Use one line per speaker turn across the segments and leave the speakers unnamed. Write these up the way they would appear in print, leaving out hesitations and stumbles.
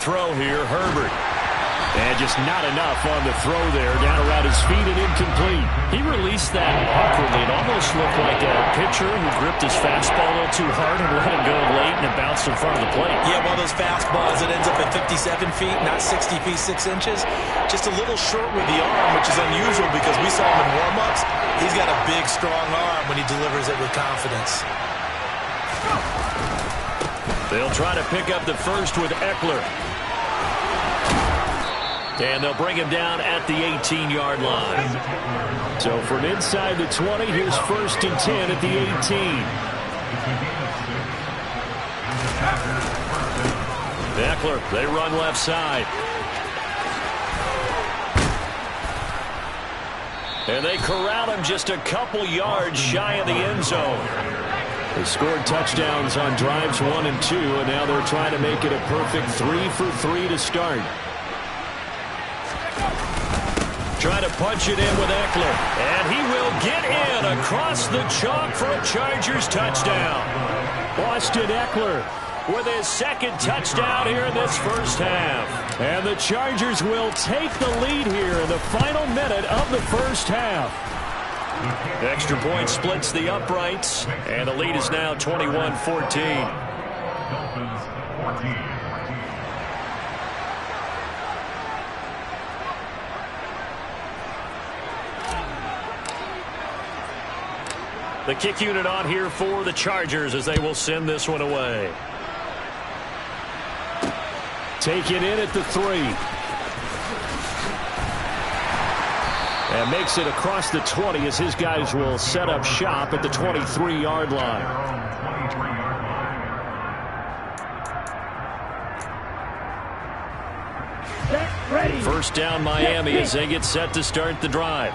Throw here, Herbert. And just not enough on the throw there. Down around his feet and incomplete. He released that awkwardly. It almost looked like a pitcher who gripped his fastball a little too hard and let it go late, and it bounced in front of the plate.
Yeah, one of those fastballs that ends up at 57 feet, not 60 feet, 6 inches. Just a little short with the arm, which is unusual because we saw him in warm-ups. He's got a big, strong arm when he delivers it with confidence.
They'll try to pick up the first with Eckler. And they'll bring him down at the 18-yard line. So from inside the 20, here's 1st and 10 at the 18. Eckler, they run left side. And they corral him just a couple yards shy of the end zone. They scored touchdowns on drives 1 and 2, and now they're trying to make it a perfect 3 for 3 to start. Trying to punch it in with Eckler. And he will get in across the chalk for a Chargers touchdown. Austin Eckler with his 2nd touchdown here in this first half. And the Chargers will take the lead here in the final minute of the first half. Extra point splits the uprights, and the lead is now 21-14. The kick unit on here for the Chargers as they will send this one away. Take it in at the 3. And makes it across the 20 as his guys will set up shop at the 23-yard line. First down Miami as they get set to start the drive.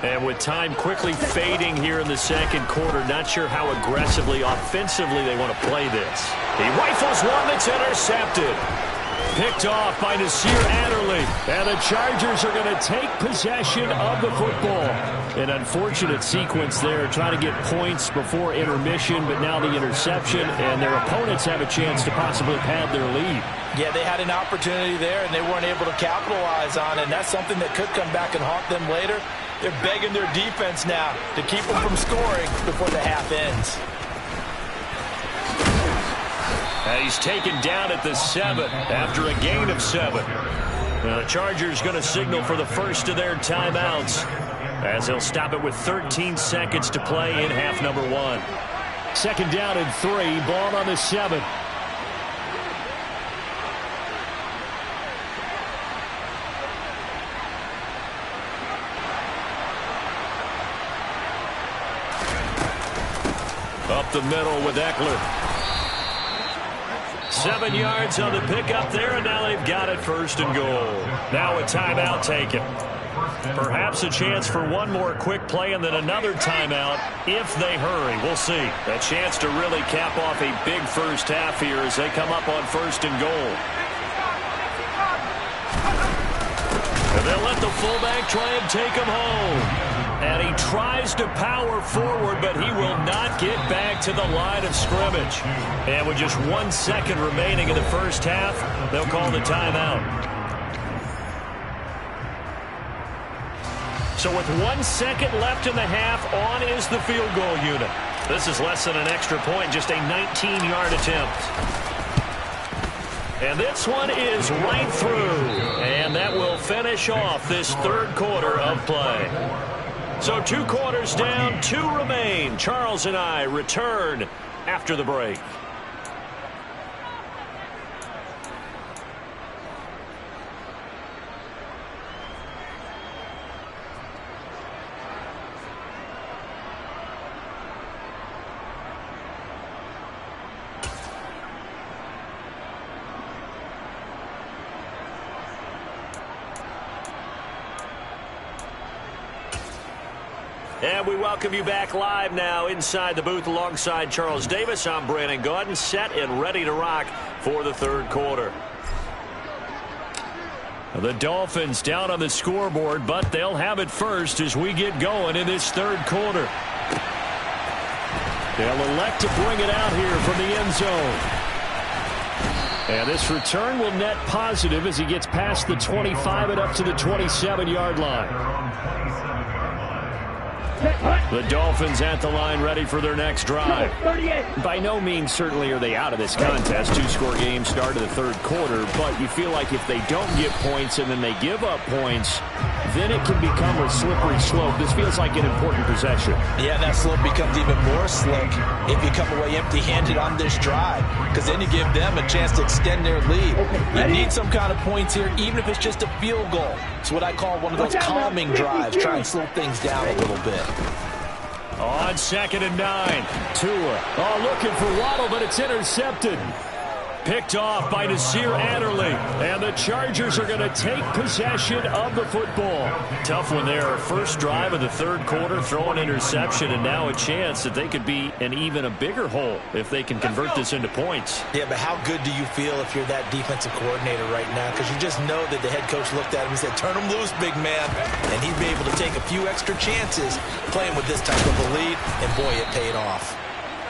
And with time quickly fading here in the second quarter, not sure how aggressively, offensively they want to play this. He rifles one that's intercepted. Picked off by Nasir Adderley. And the Chargers are going to take possession of the football. An unfortunate sequence there, trying to get points before intermission, but now the interception, and their opponents have a chance to possibly pad their lead.
Yeah, they had an opportunity there, and they weren't able to capitalize on it, and that's something that could come back and haunt them later. They're begging their defense now to keep them from scoring before the half ends.
And he's taken down at the 7 after a gain of 7. Now the Chargers going to signal for the first of their timeouts as they'll stop it with 13 seconds to play in half number 1. 2nd down and 3, ball on the 7. Up the middle with Eckler. 7 yards on the pickup there, and now they've got it 1st and goal. Now a timeout taken. Perhaps a chance for one more quick play and then another timeout if they hurry. We'll see. A chance to really cap off a big first half here as they come up on 1st and goal. And they'll let the fullback try and take him home. And he tries to power forward, but he will not get back to the line of scrimmage. And with just 1 second remaining in the first half, they'll call the timeout. So with 1 second left in the half, on is the field goal unit. This is less than an extra point, just a 19-yard attempt. And this one is right through. And that will finish off this 3rd quarter of play. So 2 quarters down, 2 remain. Charles and I return after the break. And we welcome you back live now inside the booth alongside Charles Davis. I'm Brandon Gaudin, set and ready to rock for the 3rd quarter. The Dolphins down on the scoreboard, but they'll have it first as we get going in this 3rd quarter. They'll elect to bring it out here from the end zone. And this return will net positive as he gets past the 25 and up to the 27-yard line. The Dolphins at the line ready for their next drive. By no means certainly are they out of this contest. Two-score game start of the third quarter, but you feel like if they don't get points and then they give up points, then it can become a slippery slope. This feels like an important possession.
Yeah, that slope becomes even more slick if you come away empty-handed on this drive, because then you give them a chance to extend their lead. You need some kind of points here, even if it's just a field goal. It's what I call one of those calming drives, try and slow things down a little bit.
On 2nd and 9, Tua. Looking for Waddle, but it's intercepted. Picked off by Nasir Adderley. And the Chargers are going to take possession of the football. Tough one there. First drive of the third quarter, throw an interception, and now a chance that they could be in even a bigger hole if they can convert this into points.
Yeah, but how good do you feel if you're that defensive coordinator right now? Because you just know that the head coach looked at him and said, turn him loose, big man. And he'd be able to take a few extra chances playing with this type of a lead, and boy, it paid off.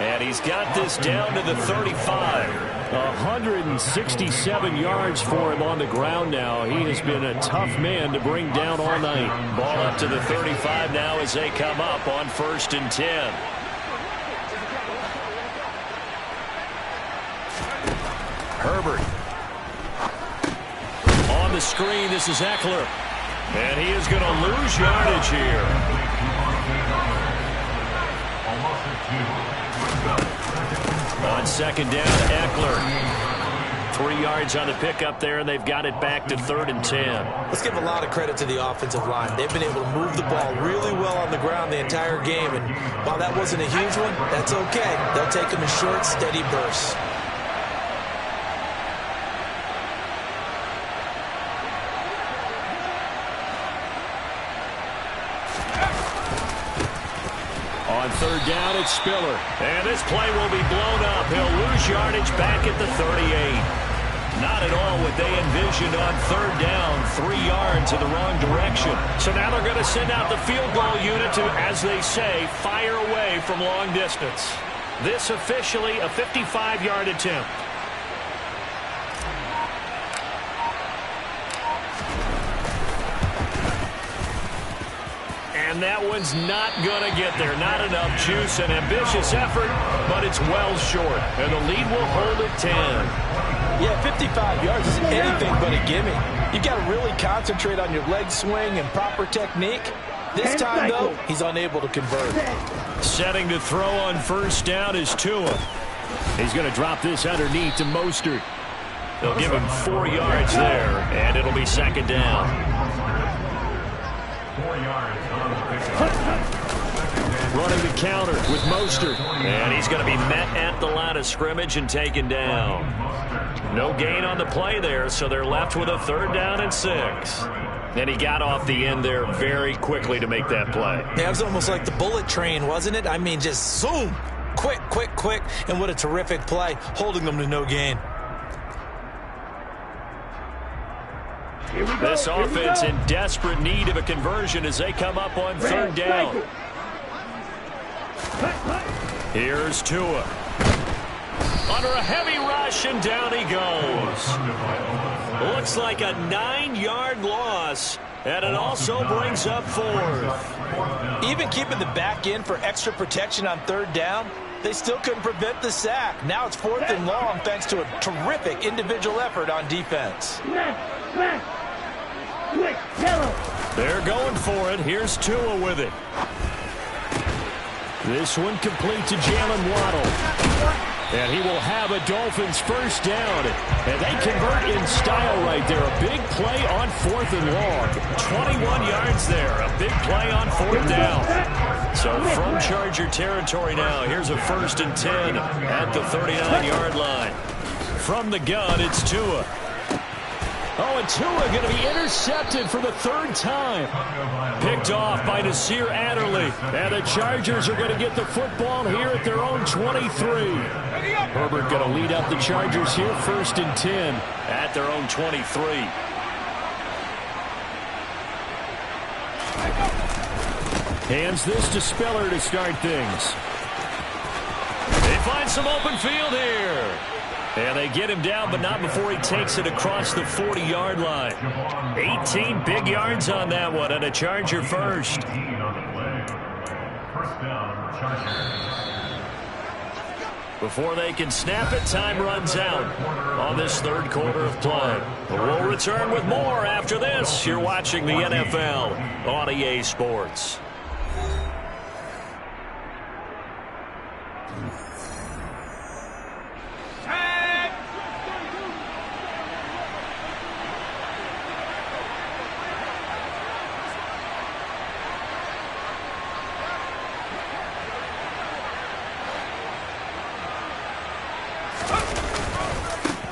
And he's got this down to the 35. 167 yards for him on the ground now. He has been a tough man to bring down all night. Ball up to the 35 now as they come up on 1st and 10. Herbert. On the screen, this is Eckler. And he is going to lose yardage here. On 2nd down, Eckler. 3 yards on the pickup there, and they've got it back to 3rd and 10.
Let's give a lot of credit to the offensive line. They've been able to move the ball really well on the ground the entire game, and while that wasn't a huge one, that's okay. They'll take them in short, steady bursts.
On 3rd down, it's Spiller. And this play will be blown up. He'll lose yardage back at the 38. Not at all what they envisioned on 3rd down. 3 yards in the wrong direction. So now they're going to send out the field goal unit to, as they say, fire away from long distance. This officially a 55-yard attempt. And that one's not going to get there. Not enough juice. An ambitious effort, but it's well short. And the lead will hold at 10.
Yeah, 55 yards isn't anything but a gimme. You've got to really concentrate on your leg swing and proper technique. This time, though, he's unable to convert.
Setting to throw on 1st down is Tua. He's going to drop this underneath to Mostert. They'll give him 4 yards there, and it'll be 2nd down.
4 yards.
Running the counter with Mostert. And he's going to be met at the line of scrimmage and taken down. No gain on the play there, so they're left with a 3rd down and 6. And he got off the end there very quickly to make that play.
Yeah, it was almost like the bullet train, wasn't it? I mean, just zoom. Quick, quick, quick. And what a terrific play, holding them to no gain.
This offense in desperate need of a conversion as they come up on 3rd down. Here's Tua. Under a heavy rush, and down he goes. Looks like a 9-yard loss, and it also brings up 4th.
Even keeping the back end for extra protection on 3rd down, they still couldn't prevent the sack. Now it's 4th and long thanks to a terrific individual effort on defense.
They're going for it. Here's Tua with it. This one complete to Jalen Waddle. And he will have a Dolphins 1st down. And they convert in style right there. A big play on 4th and long. 21 yards there. A big play on 4th down. So from Charger territory now, here's a 1st and 10 at the 39-yard line. From the gun, it's Tua. Oh, and Tua going to be intercepted for the 3rd time. Picked off by Nasir Adderley. And the Chargers are going to get the football here at their own 23. Herbert going to lead up the Chargers here, 1st and 10 at their own 23. Hands this to Spiller to start things. They find some open field here. And they get him down, but not before he takes it across the 40-yard line. 18 big yards on that one, and a Charger first. Before they can snap it, time runs out on this third quarter of play. We'll return with more after this. You're watching the NFL on EA Sports.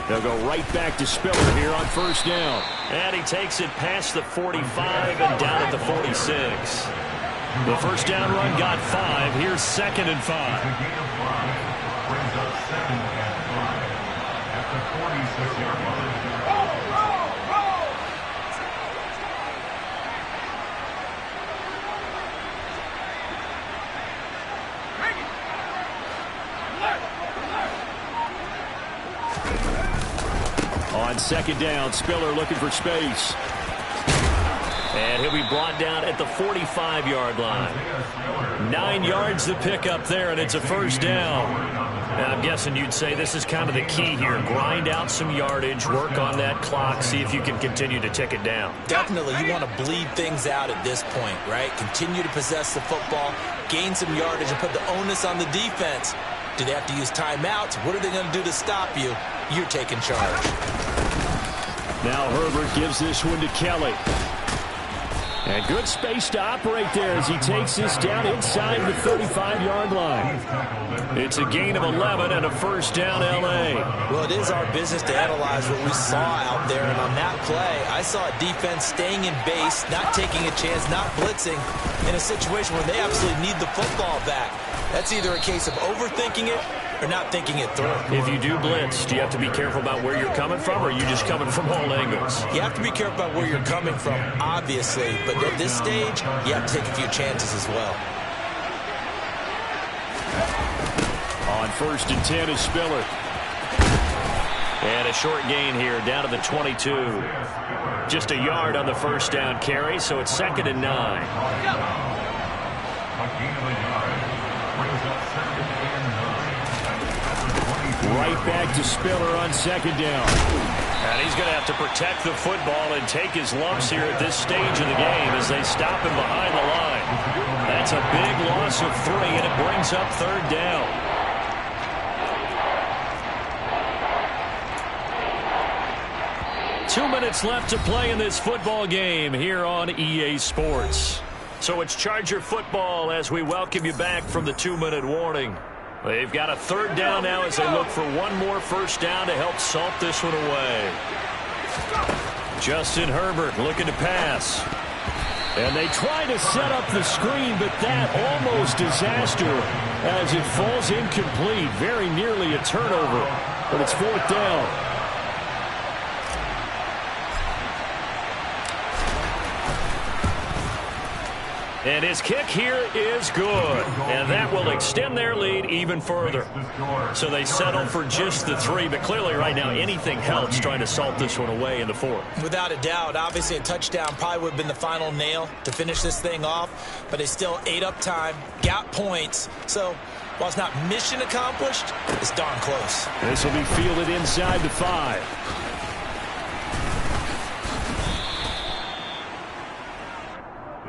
They'll go right back to Spiller here on first down. And he takes it past the 45 and down at the 46. The first down run got 5. Here's 2nd and 5.
Brings up 2nd and 5 at the 46-yard line.
On 2nd down, Spiller looking for space. And he'll be brought down at the 45-yard line. 9 yards to pick up there, and it's a first down. Now, I'm guessing you'd say this is kind of the key here. Grind out some yardage, work on that clock, see if you can continue to tick it down.
Definitely, you want to bleed things out at this point, right? Continue to possess the football, gain some yardage, and put the onus on the defense. Do they have to use timeouts? What are they going to do to stop you? You're taking charge.
Now Herbert gives this one to Kelly. And good space to operate there as he takes this down inside the 35-yard line. It's a gain of 11 and a first down, L.A.
Well, it is our business to analyze what we saw out there. And on that play, I saw a defense staying in base, not taking a chance, not blitzing in a situation where they absolutely need the football back. That's either a case of overthinking it or not thinking it through.
If you do blitz, do you have to be careful about where you're coming from, or are you just coming from all angles?
You have to be careful about where you're coming from, obviously. But at this stage, you have to take a few chances as well.
On 1st and 10 is Spiller. And a short gain here down to the 22. Just a yard on the first down carry, so it's 2nd and 9.
A gain of a yard. Brings up 2nd and 9.
Right back to Spiller on 2nd down. And he's going to have to protect the football and take his lumps here at this stage of the game as they stop him behind the line. That's a big loss of 3, and it brings up 3rd down. Two minutes left to play in this football game here on EA Sports. So it's Charger football as we welcome you back from the 2-minute warning. They've got a 3rd down now as they look for one more first down to help salt this one away. Justin Herbert looking to pass. And they try to set up the screen, but that almost disaster as it falls incomplete. Very nearly a turnover, but it's 4th down. And his kick here is good. And that will extend their lead even further. So they settle for just the 3. But clearly right now anything helps trying to salt this one away in the 4th.
Without a doubt. Obviously a touchdown probably would have been the final nail to finish this thing off. But they still ate up time, got points. So while it's not mission accomplished, it's darn close.
This will be fielded inside the 5.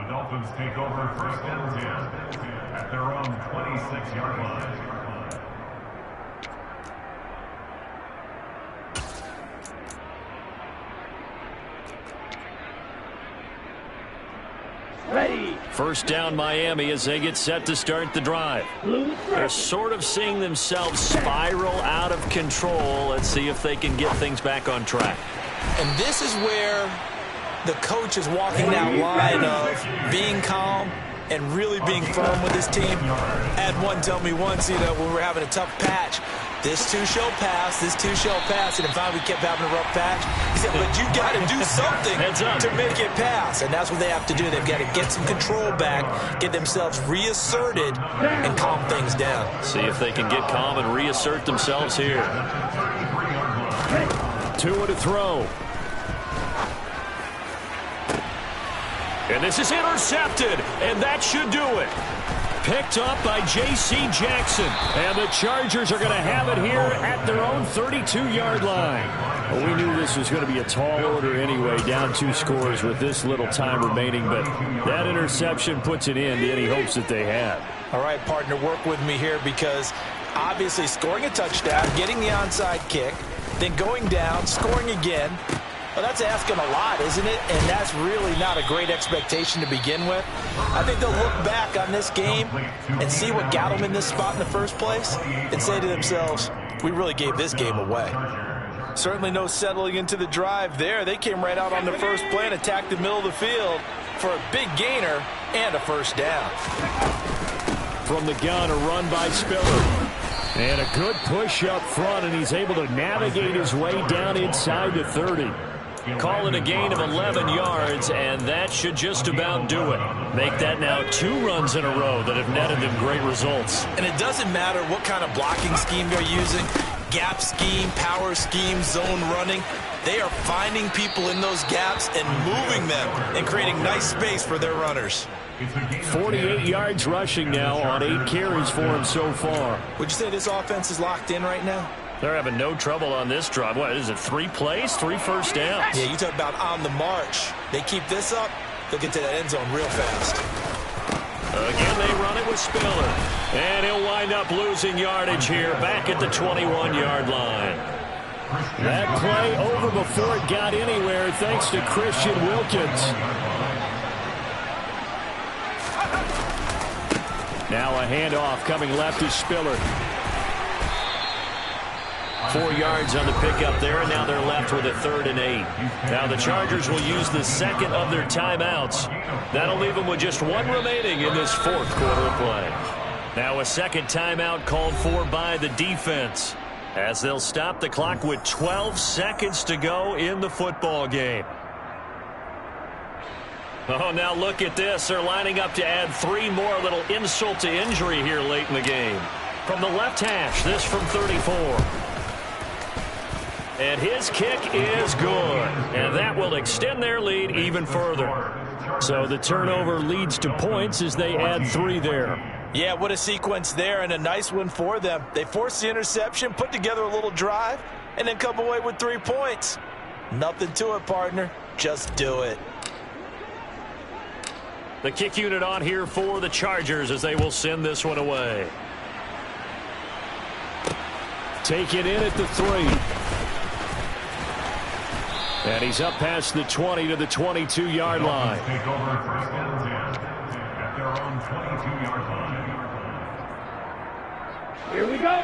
Dolphins take over 1st and 10 at their own 26-yard line.
Ready.
First down Miami as they get set to start the drive. They're sort of seeing themselves spiral out of control. Let's see if they can get things back on track.
And this is where the coach is walking that line of being calm and really being firm with his team. Had one tell me once, when we were having a tough patch, this too shall pass, this too shall pass, and finally we kept having a rough patch. He said, but you got to do something to make it pass, and that's what they have to do. They've got to get some control back, get themselves reasserted, and calm things down.
See if they can get calm and reassert themselves here. Tua to throw. And this is intercepted, and that should do it. Picked up by J.C. Jackson. And the Chargers are going to have it here at their own 32-yard line. Well, we knew this was going to be a tall order anyway, down 2 scores with this little time remaining. But that interception puts an end to any hopes that they had.
All right, partner, work with me here because obviously scoring a touchdown, getting the onside kick, then going down, scoring again. Well, that's asking a lot, isn't it? And that's really not a great expectation to begin with. I think they'll look back on this game and see what got them in this spot in the first place and say to themselves, we really gave this game away. Certainly no settling into the drive there. They came right out on the first play and attacked the middle of the field for a big gainer and a first down.
From the gun, a run by Spiller. And a good push up front, and he's able to navigate his way down inside the 30. Call it a gain of 11 yards, and that should just about do it. Make that now 2 runs in a row that have netted them great results.
And it doesn't matter what kind of blocking scheme they're using, gap scheme, power scheme, zone running. They are finding people in those gaps and moving them and creating nice space for their runners.
48 yards rushing now on 8 carries for him so far.
Would you say this offense is locked in right now?
They're having no trouble on this drive. What is it, 3 plays, 3 first downs?
Yeah, you talk about on the march. They keep this up, they'll get to that end zone real fast.
Again, they run it with Spiller. And he'll wind up losing yardage here back at the 21-yard line. That play over before it got anywhere thanks to Christian Wilkins. Now a handoff coming left to Spiller. 4 yards on the pickup there, and now they're left with a 3rd and 8. Now the Chargers will use the second of their timeouts. That'll leave them with just 1 remaining in this 4th quarter of play. Now a second timeout called for by the defense, as they'll stop the clock with 12 seconds to go in the football game. Oh, now look at this. They're lining up to add 3 more, little insult to injury here late in the game. From the left hash, this from 34. And his kick is good. And that will extend their lead even further. So the turnover leads to points as they add 3 there.
Yeah, what a sequence there, and a nice one for them. They forced the interception, put together a little drive, and then come away with 3 points. Nothing to it, partner. Just do it.
The kick unit on here for the Chargers as they will send this one away. Take it in at the 3. And he's up past the 20 to the 22-yard line.
Take over first and 10 at their own 22-yard line.
Here we go.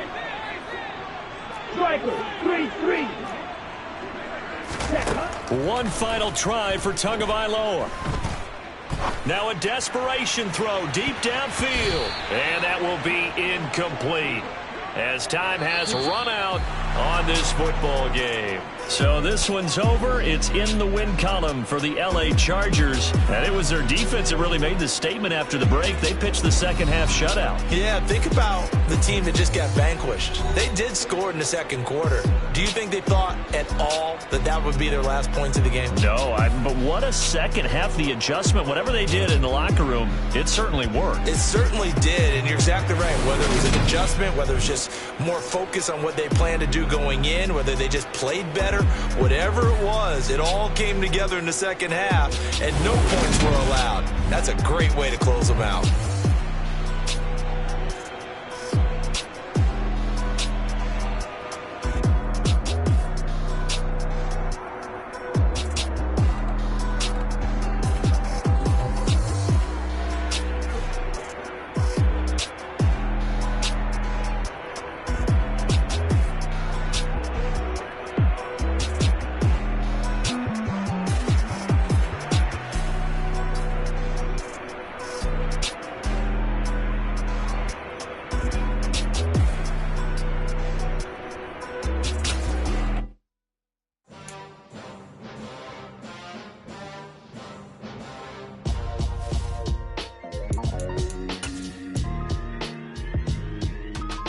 Striker, 3-3.
One final try for Tagovailoa. Now a desperation throw deep downfield. And that will be incomplete, as time has run out on this football game. So this one's over. It's in the win column for the L.A. Chargers. And it was their defense that really made the statement after the break. They pitched the second half shutout.
Yeah, think about the team that just got vanquished. They did score in the second quarter. Do you think they thought at all that that would be their last points of the game?
No, but what a second half. The adjustment, whatever they did in the locker room, it certainly worked.
It certainly did, and you're exactly right. Whether it was an adjustment, whether it was just more focus on what they planned to do going in, whether they just played better, whatever it was, it all came together in the second half, and no points were allowed. That's a great way to close them out.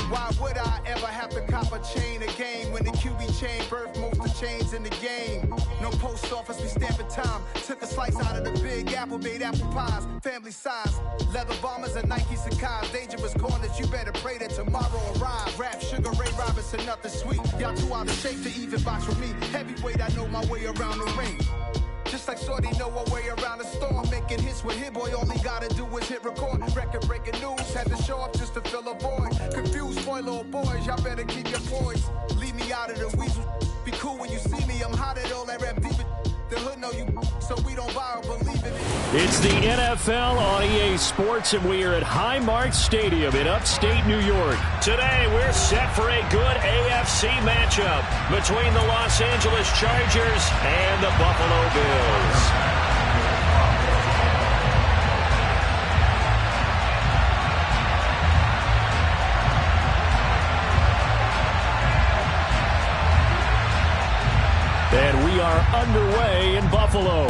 Why would I ever have to cop a chain a game when the QB chain birth most of chains
in the game. No post office, we stamping time. Took a slice out of the big apple, made apple pies. Family size, leather bombers and Nike Sacai's. Dangerous corners, you better pray that tomorrow arrive. Rap, Sugar Ray Robinson, nothing sweet. Y'all too out of shape to even box with me. Heavyweight, I know my way around the ring. Just like Shorty know her way around the storm. Making hits with Hit Boy, all he gotta do is hit record. Record breaking news, had to show up just to fill a void. Confused boy, little boys, y'all better keep your poise. Leave me out of the weasel. Be cool when you see me, I'm hot at all that rap deep. The hood know you, so we don't buy or believe in it.
It's the NFL on EA Sports, and we are at Highmark Stadium in upstate New York. Today, we're set for a good AFC matchup between the Los Angeles Chargers and the Buffalo Bills. And we are underway in Buffalo.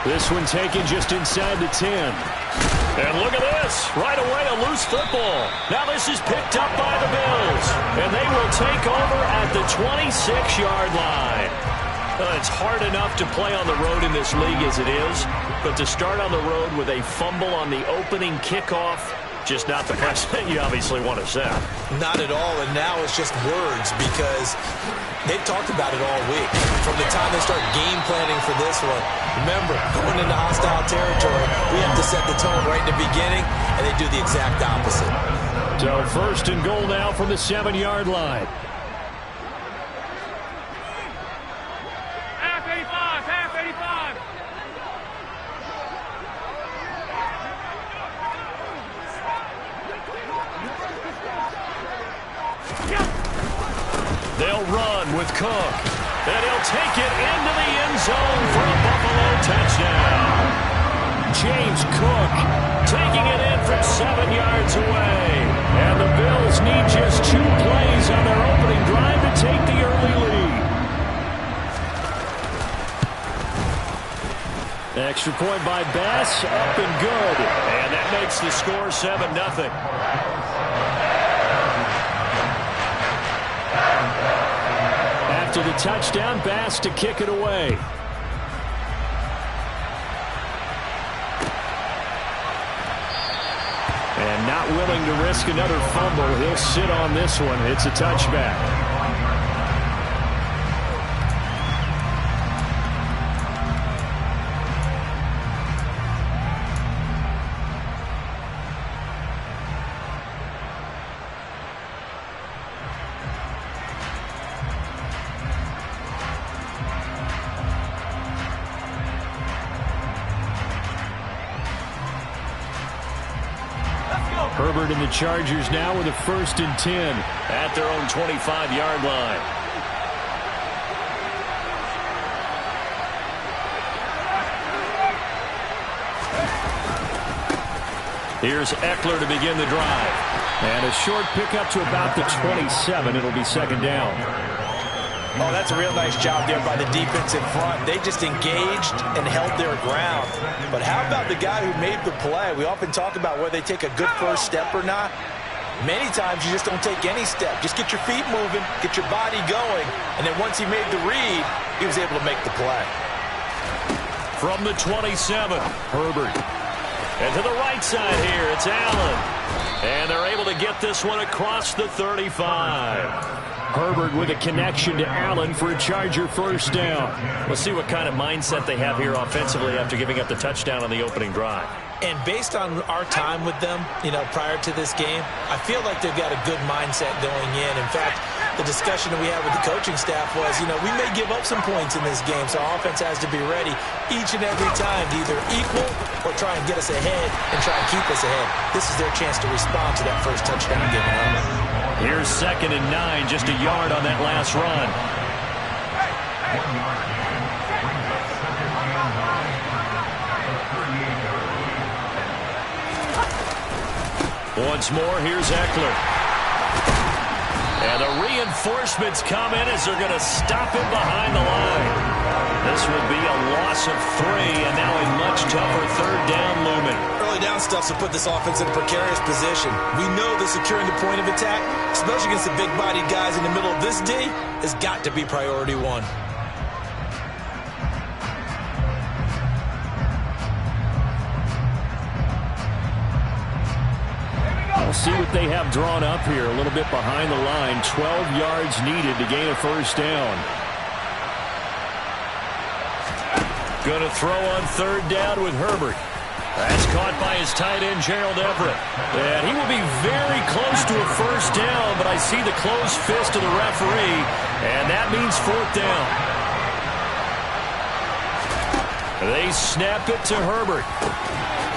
This one taken just inside the 10. And look at this. Right away, a loose football. Now this is picked up by the Bills. And they will take over at the 26-yard line. It's hard enough to play on the road in this league as it is. But to start on the road with a fumble on the opening kickoff, just not the precedent you obviously want to set.
Not at all, and now it's just words because they've talked about it all week. From the time they start game planning for this one, remember, going into hostile territory, we have to set the tone right in the beginning, and they do the exact opposite.
So first and goal now from the 7-yard line.
Half 85.
They'll run with Cook. And he'll take it into the end zone for a Buffalo touchdown. James Cook taking it in from 7 yards away. And the Bills need just 2 plays on their opening drive to take the early lead. Extra point by Bass, up and good. And that makes the score 7-0. After the touchdown, Bass to kick it away. And not willing to risk another fumble, he'll sit on this one. It's a touchback. Herbert and the Chargers now with a 1st and 10 at their own 25-yard line. Here's Eckler to begin the drive. And a short pickup to about the 27. It'll be 2nd down.
Oh, that's a real nice job there by the defense in front. They just engaged and held their ground. But how about the guy who made the play? We often talk about whether they take a good first step or not. Many times you just don't take any step. Just get your feet moving, get your body going, and then once he made the read, he was able to make the play.
From the 27, Herbert. And to the right side here, it's Allen. And they're able to get this one across the 35. Herbert with a connection to Allen for a Charger 1st down. We'll see what kind of mindset they have here offensively after giving up the touchdown on the opening drive.
And based on our time with them, prior to this game, I feel like they've got a good mindset going in. In fact, the discussion that we had with the coaching staff was, we may give up some points in this game, so our offense has to be ready each and every time to either equal or try and get us ahead and try and keep us ahead. This is their chance to respond to that first touchdown given up.
Here's 2nd and 9, just a yard on that last run. Once more, here's Eckler. And the reinforcements come in as they're going to stop him behind the line. This would be a loss of 3, and now a much tougher 3rd down looming.
Early early down stuff to put this offense in a precarious position. We know that securing the point of attack, especially against the big-bodied guys in the middle of this D, has got to be priority one.
We'll see what they have drawn up here. A little bit behind the line. 12 yards needed to gain a first down. Going to throw on third down with Herbert. That's caught by his tight end, Gerald Everett. And he will be very close to a first down, but I see the closed fist of the referee, and that means fourth down. They snap it to Herbert.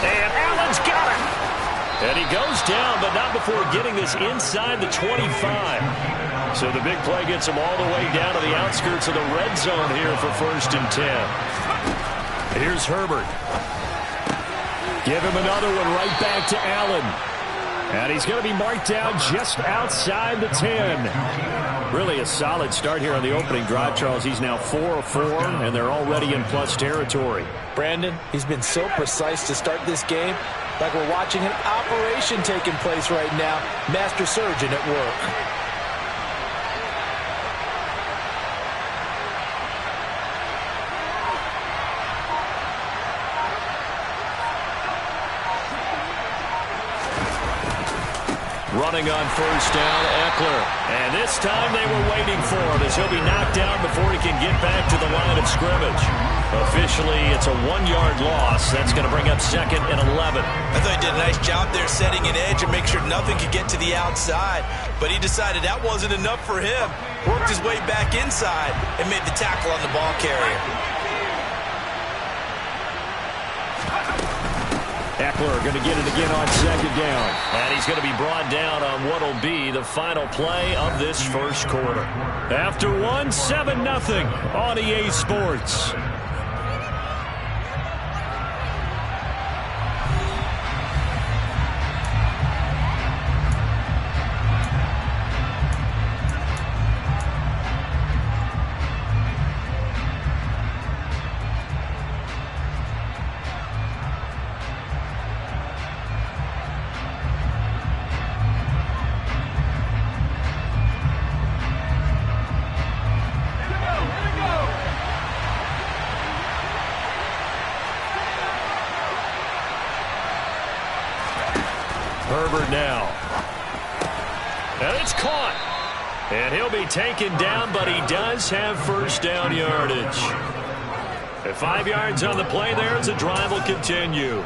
And Allen's got it. And he goes down, but not before getting this inside the 25. So the big play gets him all the way down to the outskirts of the red zone here for 1st and 10. Here's Herbert. Give him another one right back to Allen. And he's going to be marked down just outside the 10. Really a solid start here on the opening drive, Charles. He's now 4 of 4, and they're already in plus territory.
Brandon, he's been so precise to start this game. Like we're watching an operation taking place right now. Master surgeon at work.
Running on first down, Eckler. And this time they were waiting for him as he'll be knocked down before he can get back to the line of scrimmage. Officially, it's a 1-yard loss. That's going to bring up 2nd and 11.
I thought he did a nice job there setting an edge and make sure nothing could get to the outside. But he decided that wasn't enough for him. Worked his way back inside and made the tackle on the ball carrier.
Eckler going to get it again on 2nd down. And he's going to be brought down on what will be the final play of this first quarter. After one, 7-0 on EA Sports. Herbert now. And it's caught. And he'll be taken down, but he does have first down yardage. At 5 yards on the play there as the drive will continue.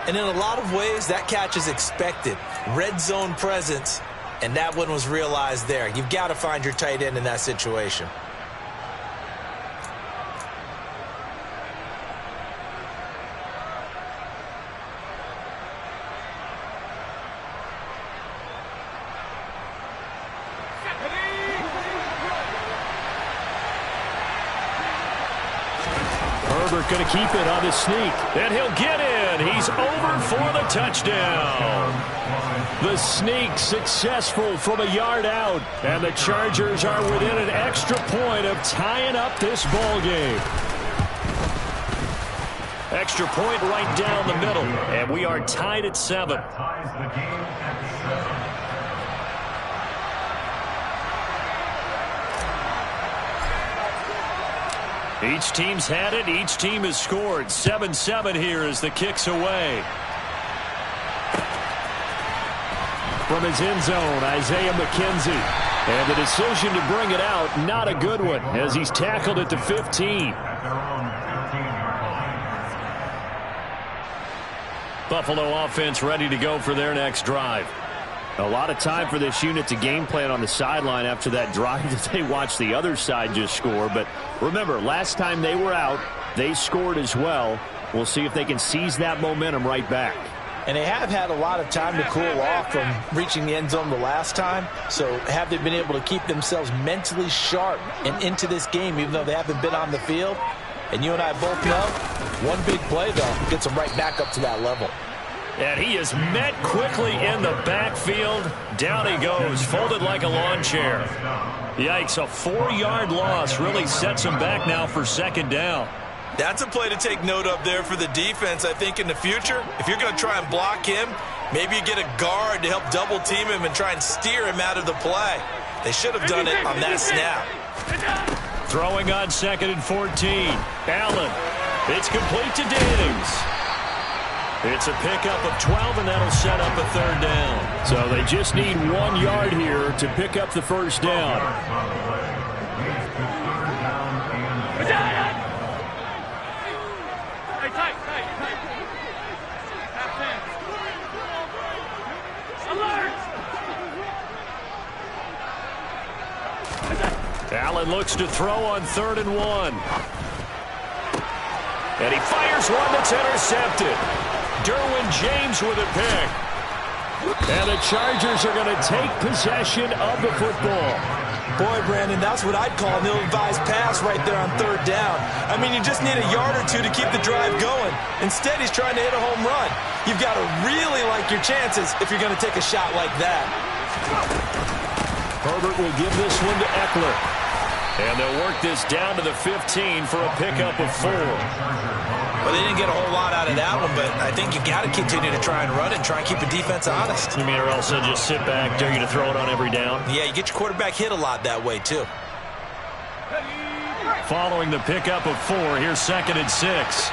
And in a lot of ways, that catch is expected. Red zone presence, and that one was realized there. You've got to find your tight end in that situation.
Herbert going to keep it on the sneak. And he'll get in. He's over for the touchdown. The sneak successful from a yard out. And the Chargers are within an extra point of tying up this ball game. Extra point right down the middle. And we are tied at 7.
Ties the game at 7.
Each team's had it. Each team has scored. 7-7 here as the kick's away. From his end zone, Isaiah McKenzie. And the decision to bring it out, not a good one, as he's tackled at the 15. Buffalo offense ready to go for their next drive. A lot of time for this unit to game plan on the sideline after that drive that they watched the other side just score. But remember, last time they were out, they scored as well. We'll see if they can seize that momentum right back.
And they have had a lot of time to cool off from reaching the end zone the last time. So have they been able to keep themselves mentally sharp and into this game, even though they haven't been on the field? And you and I both know, one big play, though, gets them right back up to that level.
And he is met quickly in the backfield. Down he goes, folded like a lawn chair. Yikes, a 4-yard loss really sets him back now for 2nd down.
That's a play to take note of there for the defense. I think in the future, if you're going to try and block him, maybe you get a guard to help double team him and try and steer him out of the play. They should have done it on that snap.
Throwing on 2nd and 14. Allen. It's complete to Diggs. It's a pickup of 12, and that'll set up a 3rd down. So they just need 1 yard here to pick up the 1st down. Allen looks to throw on 3rd and 1. And he fires one that's intercepted. Derwin James with a pick. And the Chargers are going to take possession of the football.
Boy, Brandon, that's what I'd call an ill-advised pass right there on 3rd down. I mean, you just need a yard or two to keep the drive going. Instead, he's trying to hit a home run. You've got to really like your chances if you're going to take a shot like that.
Herbert will give this one to Eckler. And they'll work this down to the 15 for a pickup of 4.
Well, they didn't get a whole lot out of that one, but I think you got to continue to try and run and try and keep the defense honest.
You mean or else they'll just sit back, dare you to throw it on every down?
Yeah, you get your quarterback hit a lot that way, too.
Following the pickup of 4, here's 2nd and 6.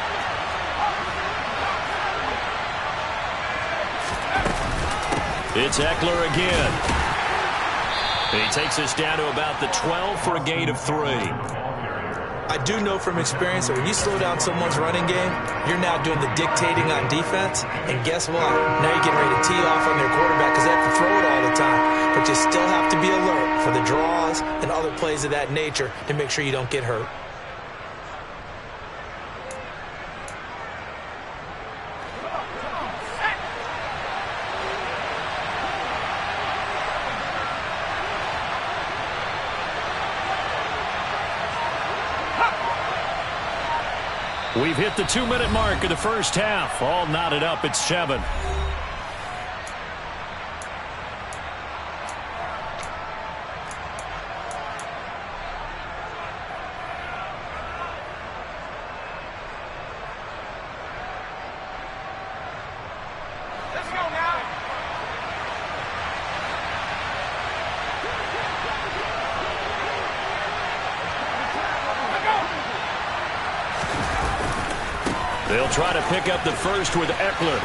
It's Eckler again. He takes us down to about the 12 for a gain of 3.
I do know from experience that when you slow down someone's running game, you're now doing the dictating on defense. And guess what? Now you're getting ready to tee off on their quarterback because they have to throw it all the time. But you still have to be alert for the draws and other plays of that nature to make sure you don't get hurt.
We've hit the 2-minute mark of the 1st half. All knotted up at 7.
Let's go now.
They'll try to pick up the 1st with Eckler.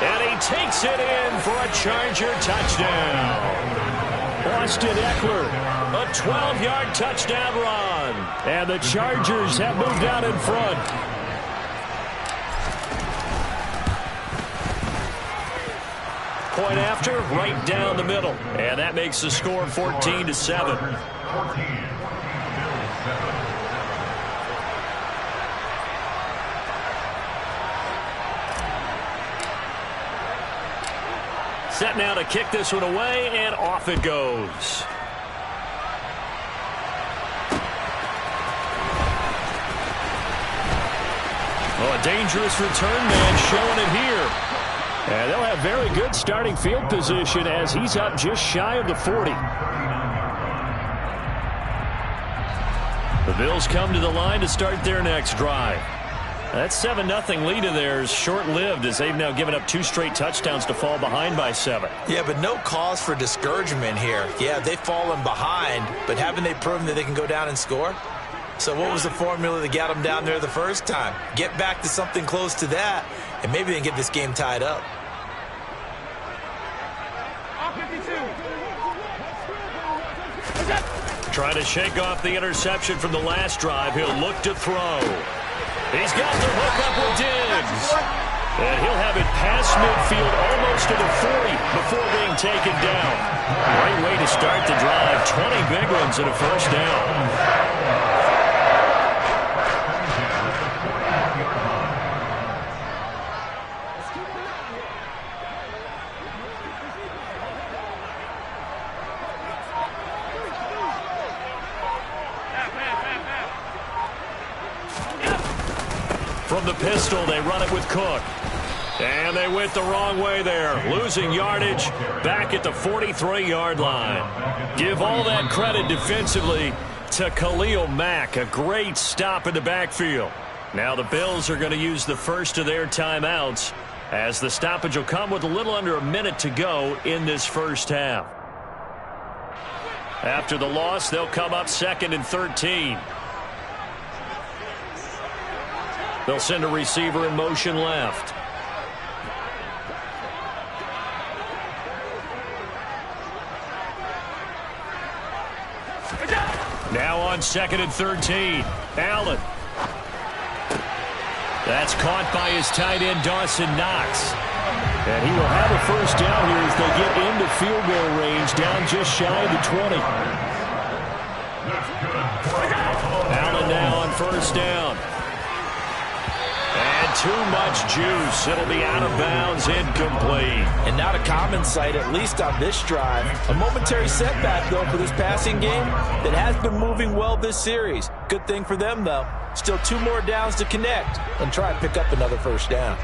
And he takes it in for a Charger touchdown. Austin Eckler, a 12-yard touchdown run. And the Chargers have moved out in front. Point after, right down the middle. And that makes the score 14-7. Set now to kick this one away, and off it goes. Oh, a dangerous return man showing it here. And they'll have very good starting field position as he's up just shy of the 40. The Bills come to the line to start their next drive. That 7-0 lead of theirs short-lived as they've now given up 2 straight touchdowns to fall behind by 7.
Yeah, but no cause for discouragement here. Yeah, they've fallen behind, but haven't they proven that they can go down and score? So what was the formula that got them down there the first time? Get back to something close to that, and maybe they can get this game tied up.
Trying to shake off the interception from the last drive. He'll look to throw. He's got the hook up with Diggs. And he'll have it past midfield almost to the 40 before being taken down. Great way to start the drive. 20 big ones and a 1st down. From the pistol, they run it with Cook. And they went the wrong way there. Losing yardage back at the 43-yard line. Give all that credit defensively to Khalil Mack. A great stop in the backfield. Now the Bills are going to use the first of their timeouts, as the stoppage will come with a little under a minute to go in this first half. After the loss, they'll come up 2nd and 13. They'll send a receiver in motion left. Now on 2nd and 13. Allen. That's caught by his tight end, Dawson Knox. And he will have a first down here as they get into field goal range, down just shy of the 20. Allen now on first down. And too much juice. It'll be out of bounds, incomplete.
And not a common sight, at least on this drive. A momentary setback, though, for this passing game that has been moving well this series. Good thing for them, though. Still 2 more downs to connect and try and pick up another first down.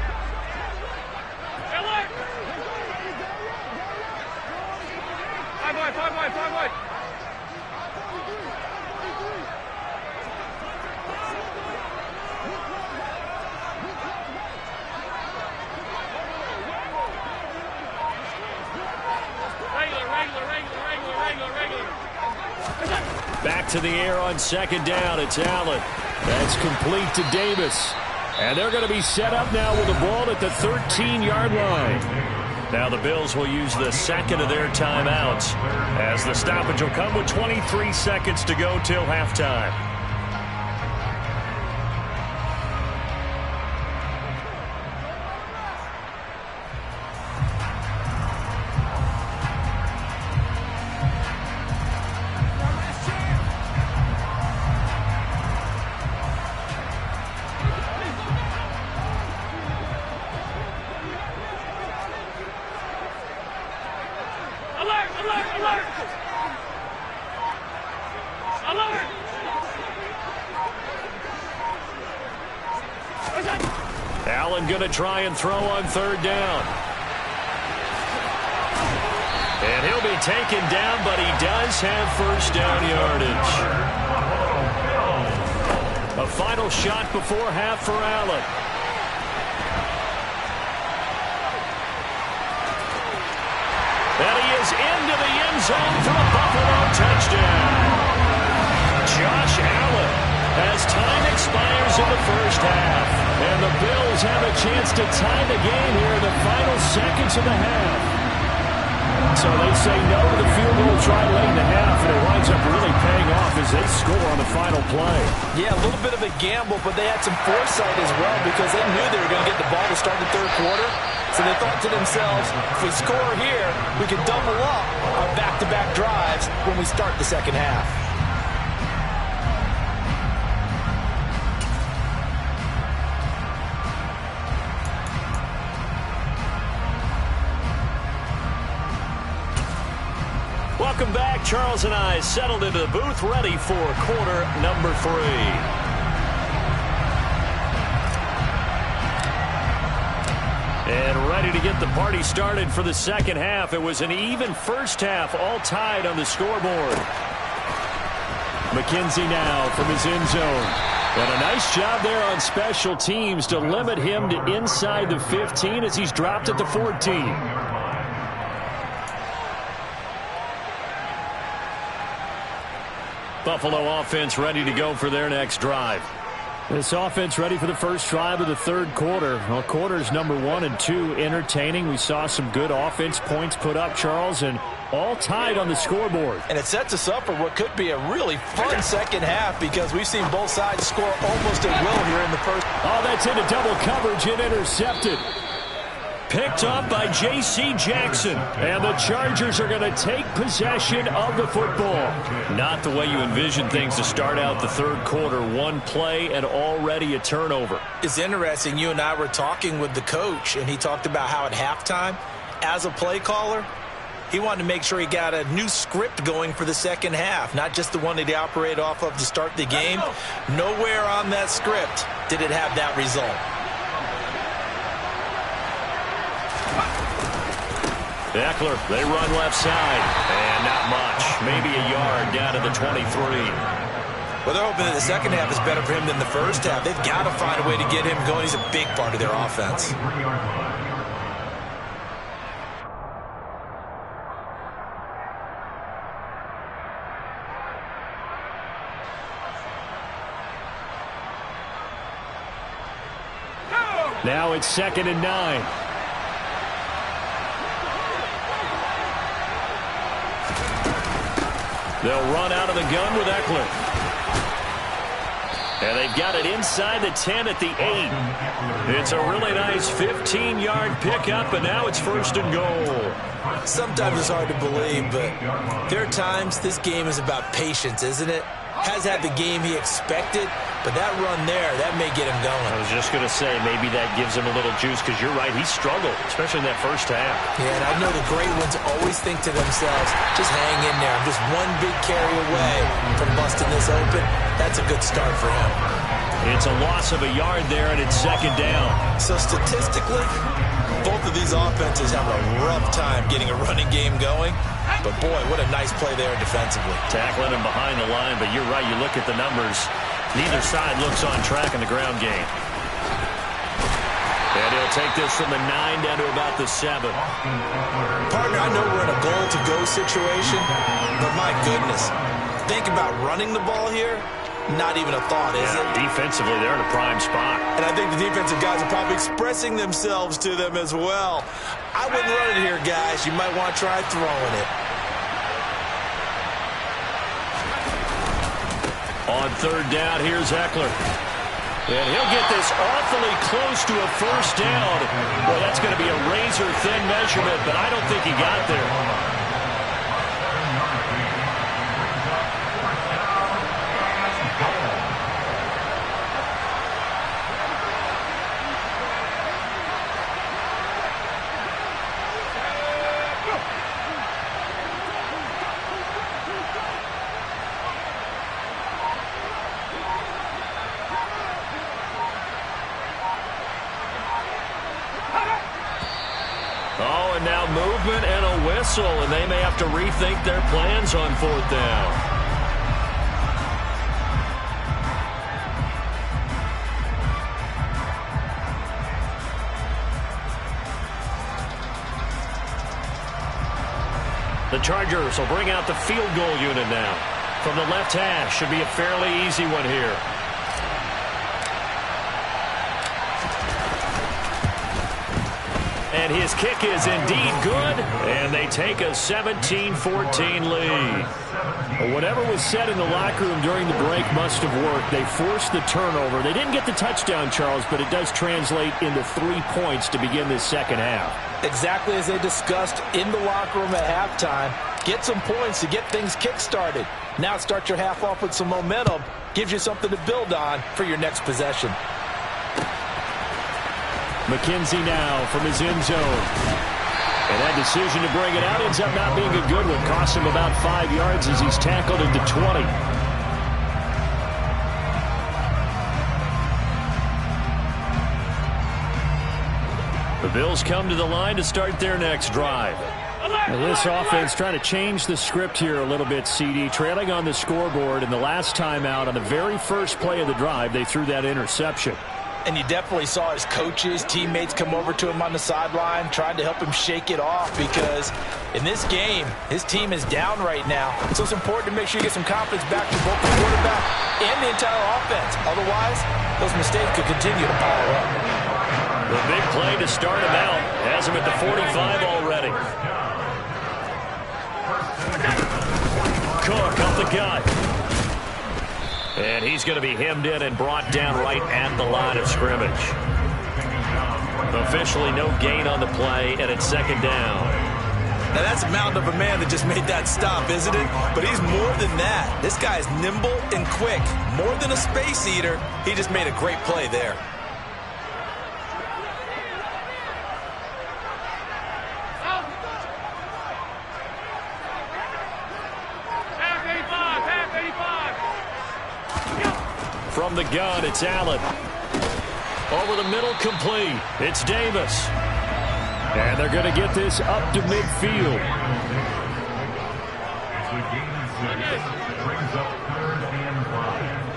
Back to the air on 2nd down. It's Allen. That's complete to Davis. And they're going to be set up now with the ball at the 13-yard line. Now the Bills will use the 2nd of their timeouts, as the stoppage will come with 23 seconds to go till halftime. Allen going to try and throw on 3rd down. And he'll be taken down, but he does have first down yardage. A final shot before half for Allen. And he is into the end zone for a Buffalo touchdown. Josh Allen, as time expires in the first half. And the Bills have a chance to tie the game here in the final seconds of the half. So they say no to the field goal try late in the half, and it winds up really paying off as they score on the final play.
Yeah, a little bit of a gamble, but they had some foresight as well because they knew they were going to get the ball to start the 3rd quarter. So they thought to themselves, if we score here, we can double up our back-to-back drives when we start the 2nd half.
Welcome back. Charles and I settled into the booth, ready for quarter number 3. And ready to get the party started for the 2nd half. It was an even first half, all tied on the scoreboard. McKenzie now from his end zone. And a nice job there on special teams to limit him to inside the 15 as he's dropped at the 14. Buffalo offense ready to go for their next drive. This offense ready for the first drive of the 3rd quarter. Well, quarters number 1 and 2 entertaining. We saw some good offense points put up, Charles, and all tied on the scoreboard.
And it sets us up for what could be a really fun 2nd half because we've seen both sides score almost at will here in the first.
Oh, that's into double coverage and intercepted. Picked up by J.C. Jackson. And the Chargers are going to take possession of the football. Not the way you envision things to start out the 3rd quarter. One play and already a turnover.
It's interesting. You and I were talking with the coach, and he talked about how at halftime, as a play caller, he wanted to make sure he got a new script going for the 2nd half, not just the one that he operated off of to start the game. Nowhere on that script did it have that result.
Eckler, they run left side. And not much. Maybe a yard down to the 23.
Well, they're hoping that the second half is better for him than the first half. They've got to find a way to get him going. He's a big part of their offense.
Now it's 2nd and 9. They'll run out of the gun with Eckler. And they've got it inside the 10 at the 8. It's a really nice 15-yard pickup, and now it's 1st and goal.
Sometimes it's hard to believe, but there are times this game is about patience, isn't it? Has had the game he expected, but that run there, that may get him going.
I was just going to say, maybe that gives him a little juice, because you're right, he struggled, especially in that first half.
Yeah, and I know the great ones always think to themselves, just hang in there. I'm just one big carry away from busting this open. That's a good start for him.
It's a loss of a yard there, and it's 2nd down.
So statistically, both of these offenses have a rough time getting a running game going. But, boy, what a nice play there defensively.
Tackling him behind the line, but you're right. You look at the numbers. Neither side looks on track in the ground game. And he'll take this from the 9 down to about the 7.
Partner, I know we're in a goal-to-go situation, but my goodness, think about running the ball here. Not even a thought, is it?
Defensively, they're in a prime spot.
And I think the defensive guys are probably expressing themselves to them as well. I wouldn't run it here, guys. You might want to try throwing it.
On 3rd down, here's Eckler. And he'll get this awfully close to a 1st down. Well, that's going to be a razor-thin measurement, but I don't think he got there. And now movement and a whistle, and they may have to rethink their plans on 4th down. The Chargers will bring out the field goal unit now. From the left hash, should be a fairly easy one here. And his kick is indeed good, and they take a 17-14 lead. Well, whatever was said in the locker room during the break must have worked. They forced the turnover. They didn't get the touchdown, Charles, but it does translate into 3 points to begin this second half.
Exactly as they discussed in the locker room at halftime. Get some points to get things kick-started. Now start your half off with some momentum. Gives you something to build on for your next possession.
McKenzie now from his end zone. And that decision to bring it out ends up not being a good one. Costs him about 5 yards as he's tackled into 20. The Bills come to the line to start their next drive. Now this offense trying to change the script here a little bit, CD. Trailing on the scoreboard, and the last time out on the very first play of the drive, they threw that interception.
And you definitely saw his coaches, teammates come over to him on the sideline, trying to help him shake it off, because in this game, his team is down right now. So it's important to make sure you get some confidence back to both the quarterback and the entire offense. Otherwise, those mistakes could continue to pile up.
The big play to start him out. Has him at the 45 already. Cook up the gut. And he's going to be hemmed in and brought down right at the line of scrimmage. Officially no gain on the play, and it's 2nd down.
Now that's a mountain of a man that just made that stop, isn't it? But he's more than that. This guy is nimble and quick. More than a space eater, he just made a great play there.
From the gun, it's Allen. Over the middle, complete. It's Davis. And they're going to get this up to midfield.
As we gain 6, brings up 3rd and 5.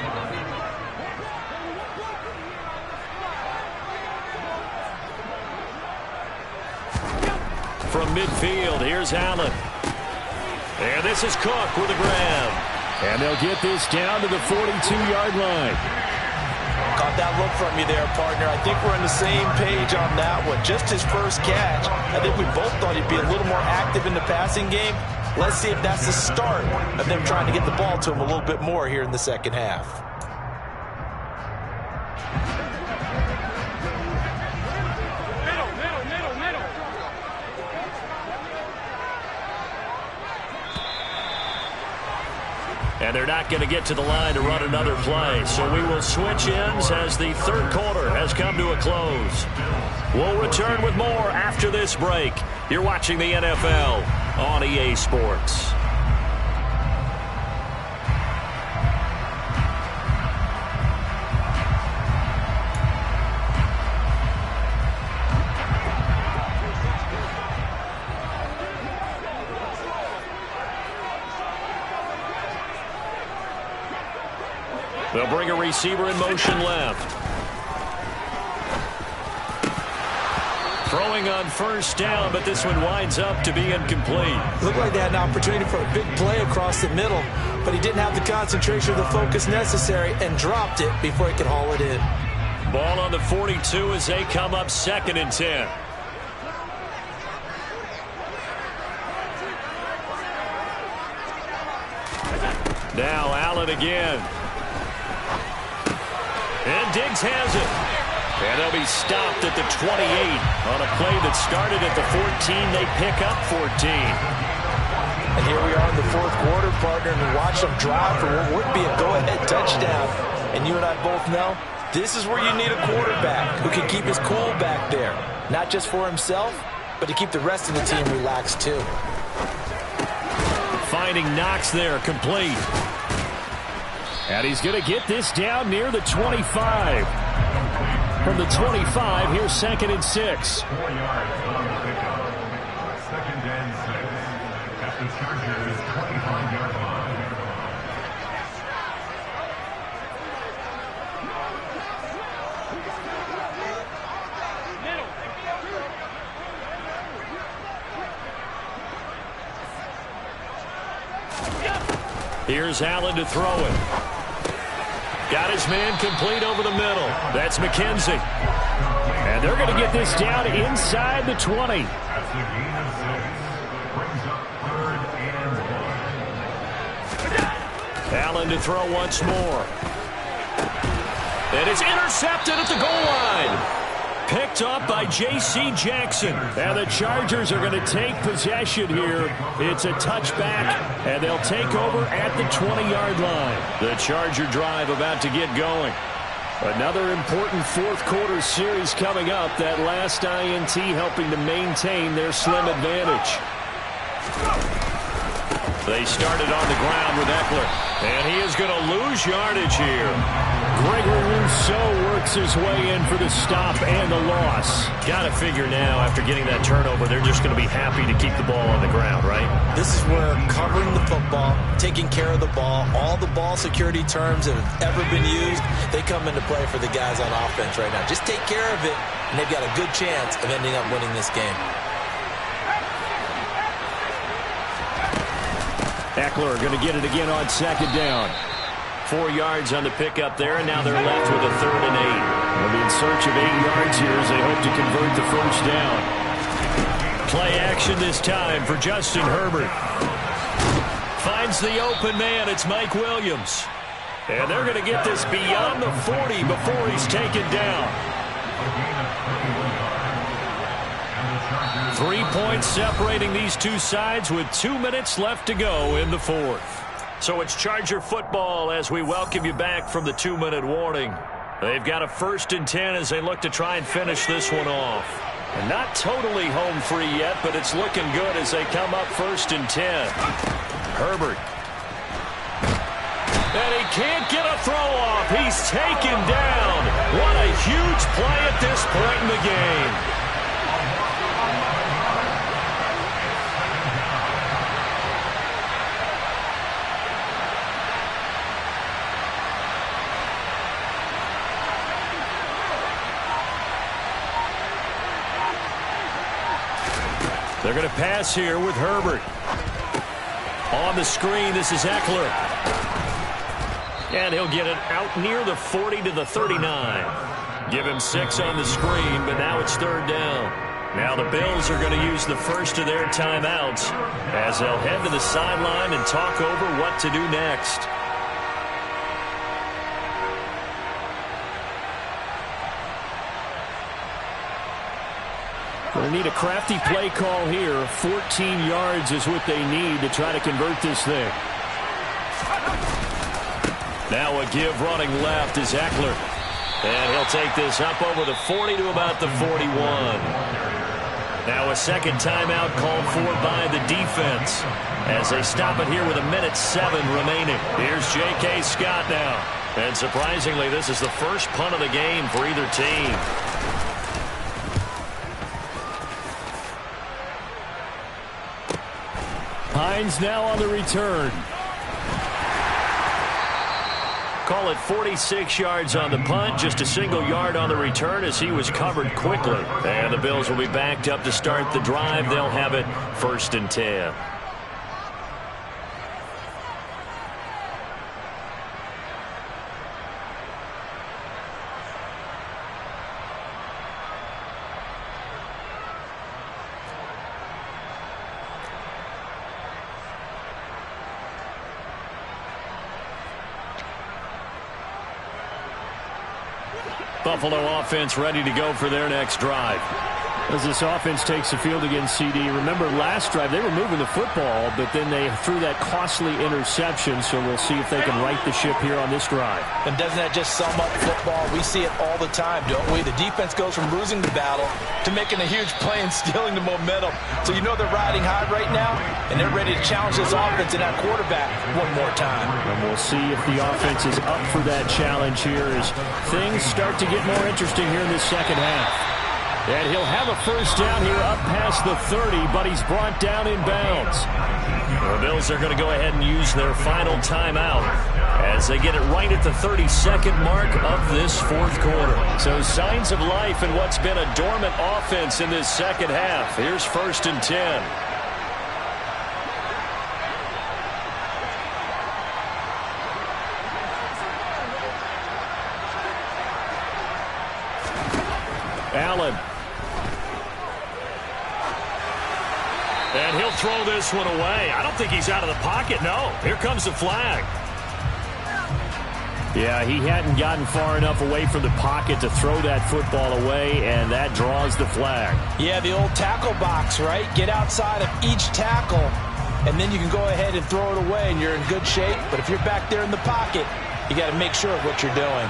from midfield. Here's Allen. And this is Cook with a grab. And they'll get this down to the 42-yard line.
Caught that look from you there, partner. I think we're on the same page on that one. Just his first catch. I think we both thought he'd be a little more active in the passing game. Let's see if that's the start of them trying to get the ball to him a little bit more here in the second half.
And they're not going to get to the line to run another play. So we will switch ends as the third quarter has come to a close. We'll return with more after this break. You're watching the NFL on EA Sports. They'll bring a receiver in motion left. Throwing on first down, but this one winds up to be incomplete.
Looked like they had an opportunity for a big play across the middle, but he didn't have the concentration or the focus necessary and dropped it before he could haul it in.
Ball on the 42 as they come up 2nd and 10. Now Allen again. And Diggs has it. And they'll be stopped at the 28 on a play that started at the 14. They pick up 14.
And here we are in the fourth quarter, partner, and we watch them drive for what would be a go-ahead touchdown. And you and I both know this is where you need a quarterback who can keep his cool back there. Not just for himself, but to keep the rest of the team relaxed too.
Finding Knox there, complete. And he's going to get this down near the 25. From the 25, here's 2nd and 6.
4 yards on the pickup. 2nd and 6. At the Chargers' 25-yard line.
Here's Allen to throw it. Got his man complete over the middle. That's McKenzie. And they're going to get this down inside the 20.
That's a gain of 6. Brings up 3rd and 1.
Allen to throw once more. And it's intercepted at the goal line. Picked up by J.C. Jackson. And the Chargers are going to take possession here. It's a touchback, and they'll take over at the 20-yard line. The Charger drive about to get going. Another important fourth quarter series coming up. That last INT helping to maintain their slim advantage. They started on the ground with Eckler, and he is going to lose yardage here. Gregory Rousseau works his way in for the stop and the loss. Got to figure now, after getting that turnover, they're just going to be happy to keep the ball on the ground, right?
This is where covering the football, taking care of the ball, all the ball security terms that have ever been used, they come into play for the guys on offense right now. Just take care of it, and they've got a good chance of ending up winning this game.
Eckler going to get it again on 2nd down. 4 yards on the pickup there, and now they're left with a 3rd and 8. They'll be in search of 8 yards here as they hope to convert the first down. Play action this time for Justin Herbert. Finds the open man. It's Mike Williams. And they're going to get this beyond the 40 before he's taken down. 3 points separating these two sides with 2 minutes left to go in the fourth. So it's Charger football as we welcome you back from the 2-minute warning. They've got a 1st and 10 as they look to try and finish this one off. And not totally home free yet, but it's looking good as they come up 1st and 10. Herbert. And he can't get a throw off. He's taken down. What a huge play at this point in the game. They're going to pass here with Herbert. On the screen, this is Eckler. And he'll get it out near the 40 to the 39. Give him 6 on the screen, but now it's 3rd down. Now the Bills are going to use the first of their timeouts as they'll head to the sideline and talk over what to do next.
They'll need a crafty play call here. 14 yards is what they need to try to convert this thing.
Now a give running left is Eckler. And he'll take this up over the 40 to about the 41. Now a second timeout called for by the defense as they stop it here with 1:07 remaining. Here's J.K. Scott now. And surprisingly, this is the first punt of the game for either team.
Hines now on the return.
Call it 46 yards on the punt, just a single yard on the return as he was covered quickly. And the Bills will be backed up to start the drive. They'll have it 1st and 10. Buffalo offense ready to go for their next drive.
As this offense takes the field against CD, remember last drive they were moving the football, but then they threw that costly interception, so we'll see if they can right the ship here on this drive.
And doesn't that just sum up football? We see it all the time, don't we? The defense goes from losing the battle to making a huge play and stealing the momentum. So you know they're riding high right now, and they're ready to challenge this offense and that quarterback one more time.
And we'll see if the offense is up for that challenge here as things start to get more interesting here in this second half. And he'll have a first down here up past the 30, but he's brought down in bounds.
The Bills are going to go ahead and use their final timeout as they get it right at the 32nd mark of this 4th quarter. So signs of life in what's been a dormant offense in this second half. Here's 1st and 10. Allen. And he'll throw this one away. I don't think he's out of the pocket. No, here comes the flag.
Yeah, he hadn't gotten far enough away from the pocket to throw that football away, and that draws the flag.
Yeah, the old tackle box, right? Get outside of each tackle, and then you can go ahead and throw it away, and you're in good shape. But if you're back there in the pocket, you got to make sure of what you're doing.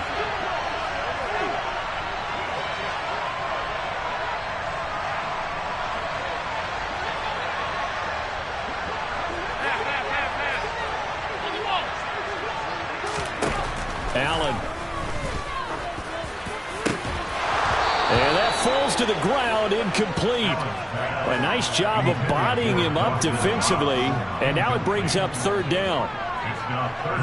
Allen. And that falls to the ground, incomplete. A nice job of bodying him up defensively, and now it brings up 3rd down.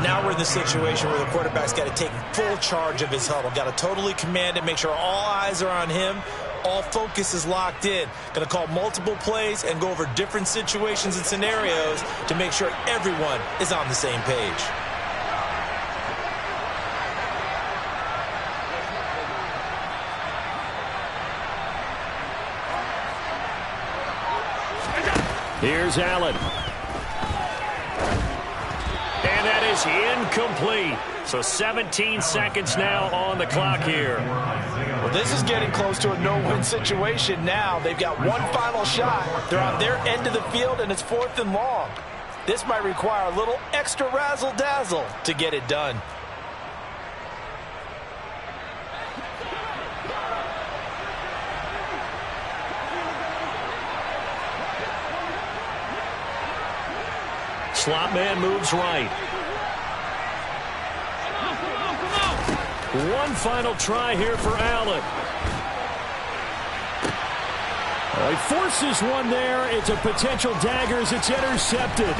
Now we're in the situation where the quarterback's got to take full charge of his huddle. Got to totally command it, make sure all eyes are on him. All focus is locked in. Going to call multiple plays and go over different situations and scenarios to make sure everyone is on the same page.
Here's Allen.
And that is incomplete. So 17 seconds now on the clock here.
Well, this is getting close to a no-win situation now. They've got one final shot. They're on their end of the field, and it's 4th and long. This might require a little extra razzle-dazzle to get it done.
Slot man moves right. One final try here for Allen.
He forces one there. It's a potential dagger as it's intercepted.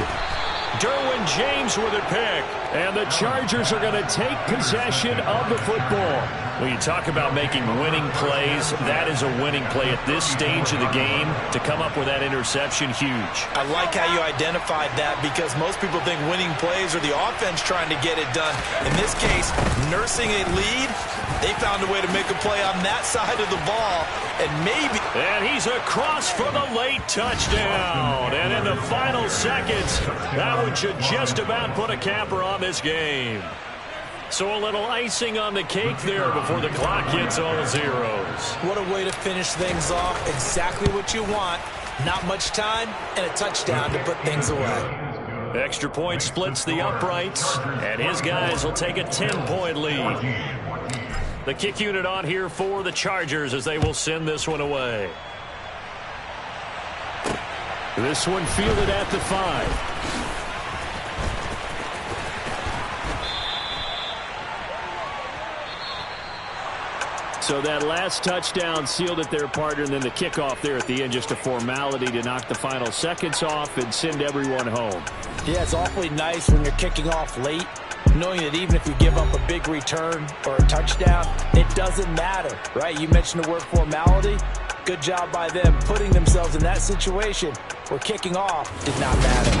Derwin James with a pick.
And the Chargers are going to take possession of the football.
When you talk about making winning plays, that is a winning play at this stage of the game. To come up with that interception, huge.
I like how you identified that because most people think winning plays are the offense trying to get it done. In this case, nursing a lead, they found a way to make a play on that side of the ball. And maybe...
And he's across for the late touchdown. And in the final seconds, that one should just about put a capper on this game. So a little icing on the cake there before the clock hits all zeros.
What a way to finish things off. Exactly what you want. Not much time and a touchdown to put things away.
Extra point splits the uprights, and his guys will take a 10-point lead. The kick unit on here for the Chargers as they will send this one away.
This one fielded at the 5. So that last touchdown sealed it there, partner, and then the kickoff there at the end, just a formality to knock the final seconds off and send everyone home.
Yeah, it's awfully nice when you're kicking off late, knowing that even if you give up a big return or a touchdown, it doesn't matter, right? You mentioned the word formality. Good job by them putting themselves in that situation where kicking off did not matter.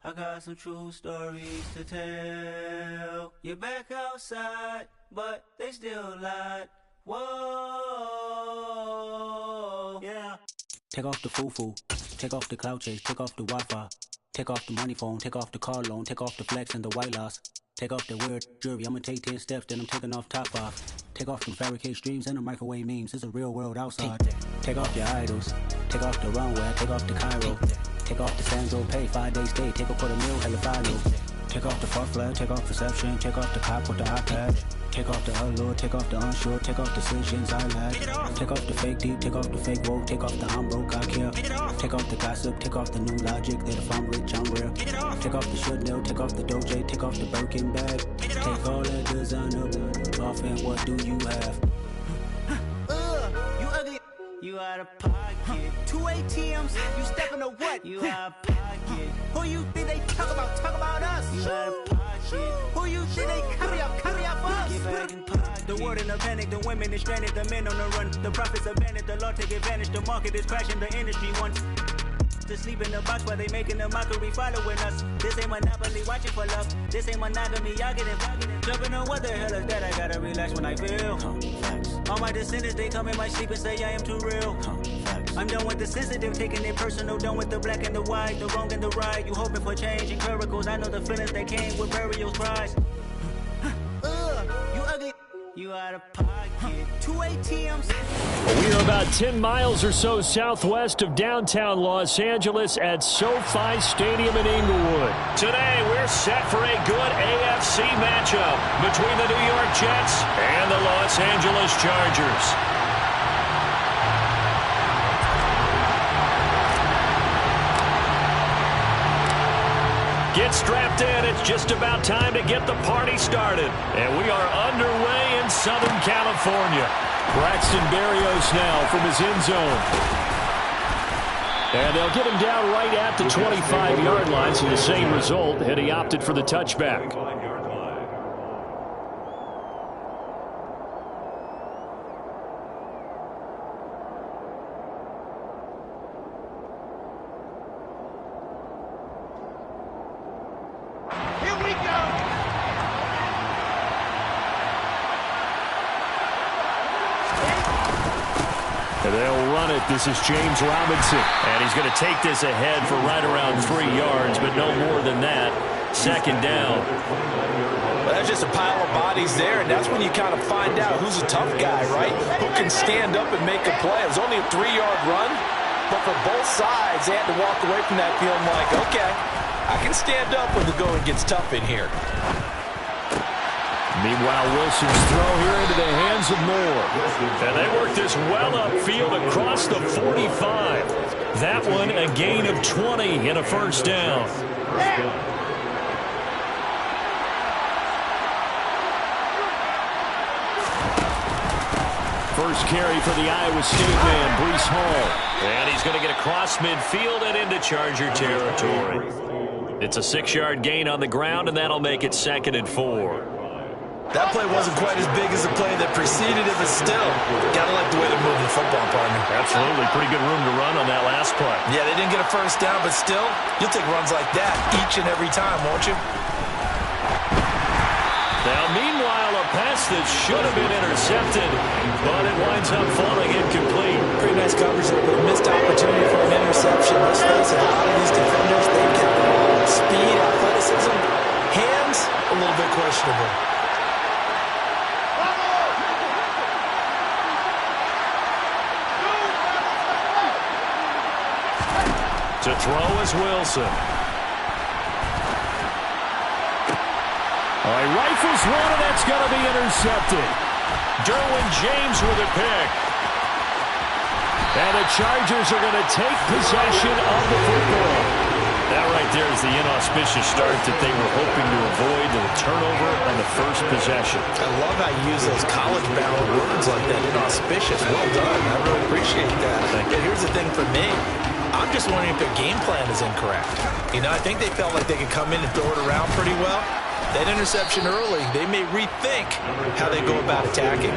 I got some true stories to tell. You're back outside, but they still lied. Whoa, yeah.
Take off the foo-foo, take off the cloud chase, take off the Wi-Fi, take off the money phone, take off the car loan, take off the flex and the white loss. Take off the weird jewelry, I'ma take 10 steps, then I'm taking off top 5. Take off them fabricate streams and the microwave memes, it's a real world outside. Take off your idols, take off the runway, take off the Cairo. Take off the Sandro pay, 5 days stay, take off for the meal, hella final. Take off the far flag, take off perception, take off the cop with the iPad. Take off the allure, take off the unsure, take off decisions I lack. Take off the fake deep, take off the fake woke, take off the I'm broke, I care. Take off the gossip, take off the new logic, that if I'm rich, I'm rare. Take off the should know, take off the doje, take off the Birkin bag. Take all that designer off and what do you have?
You ugly. You out of pocket. 2 ATMs, you stepping to what? You out of pocket. Who you think they talk about? Talk about us. You out of pocket. Who you think they carry up us? Get back in pocket. The world in a panic, the women is stranded, the men on the run. The profits abandoned, the law take advantage, the market is crashing, the industry wants.
to sleep in the box while they making a mockery following us. This ain't Monopoly watching for love. This ain't monogamy, y'all get it. Jumping on what the hell is that? I gotta relax when I feel. All my descendants, they come in my sleep and say I am too real. I'm done with the sensitive, taking it personal. Done with the black and the white, the wrong and the right. You hoping for change and miracles. I know the feelings that came with burial cries. You ugly. You out of pocket. 2 ATMs.
We are about 10 miles or so southwest of downtown Los Angeles at SoFi Stadium in Inglewood.
Today, we're set for a good AFC matchup between the New York Jets and the Los Angeles Chargers. Get strapped in. It's just about time to get the party started. And we are underway in Southern California.
Braxton Berrios now from his end zone. And they'll get him down right at the 25-yard line, so the same result, and he opted for the touchback. And they'll run it. This is James Robinson.
And he's going to take this ahead for right around 3 yards, but no more than that. Second down.
Well, that's just a pile of bodies there, and that's when you kind of find out who's a tough guy, right? Who can stand up and make a play. It was only a 3-yard run, but for both sides, they had to walk away from that feeling like, okay, I can stand up when the going gets tough in here.
Meanwhile, Wilson's throw here into the hands of Moore.
And they work this well upfield across the 45. That one a gain of 20 and a first down.
First carry for the Iowa State man, Breece Hall.
And he's going to get across midfield and into Charger territory. It's a 6-yard gain on the ground, and that'll make it 2nd and 4.
That play wasn't quite as big as the play that preceded it, but still, gotta like the way they're moving the football, partner.
Absolutely. Pretty good room to run on that last play.
Yeah, they didn't get a first down, but still, you'll take runs like that each and every time, won't you?
Now, meanwhile, a pass that should have been intercepted, but it winds up falling incomplete.
Pretty nice coverage there, but a missed opportunity for an interception. Let's face it, a lot of these defenders, they've got speed, athleticism, hands, a little bit questionable.
To throw is Wilson.
All right, rifles one, and that's going to be intercepted.
Derwin James with a pick.
And the Chargers are going to take possession of the football.
That right there is the inauspicious start that they were hoping to avoid, the turnover on the first possession.
I love how you use those college-bound words like that, inauspicious. Well done. I really appreciate that. And here's the thing for me. I'm just wondering if their game plan is incorrect. You know, I think they felt like they could come in and throw it around pretty well. That interception early, they may rethink how they go about attacking.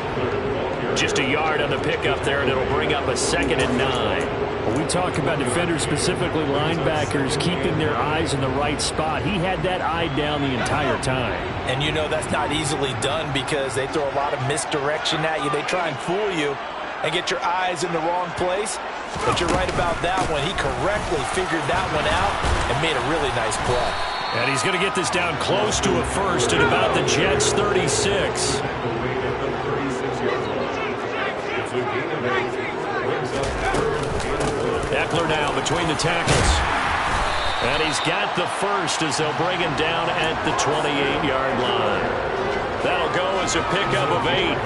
Just a yard on the pickup there, and it'll bring up a 2nd and 9.
When we talk about defenders, specifically linebackers, keeping their eyes in the right spot, he had that eye down the entire time.
And you know that's not easily done because they throw a lot of misdirection at you. They try and fool you and get your eyes in the wrong place. But you're right about that one. He correctly figured that one out and made a really nice play.
And he's going to get this down close to a first at about the Jets' 36. Eckler now between the tackles. And he's got the first as they'll bring him down at the 28-yard line. That'll go as a pickup of 8.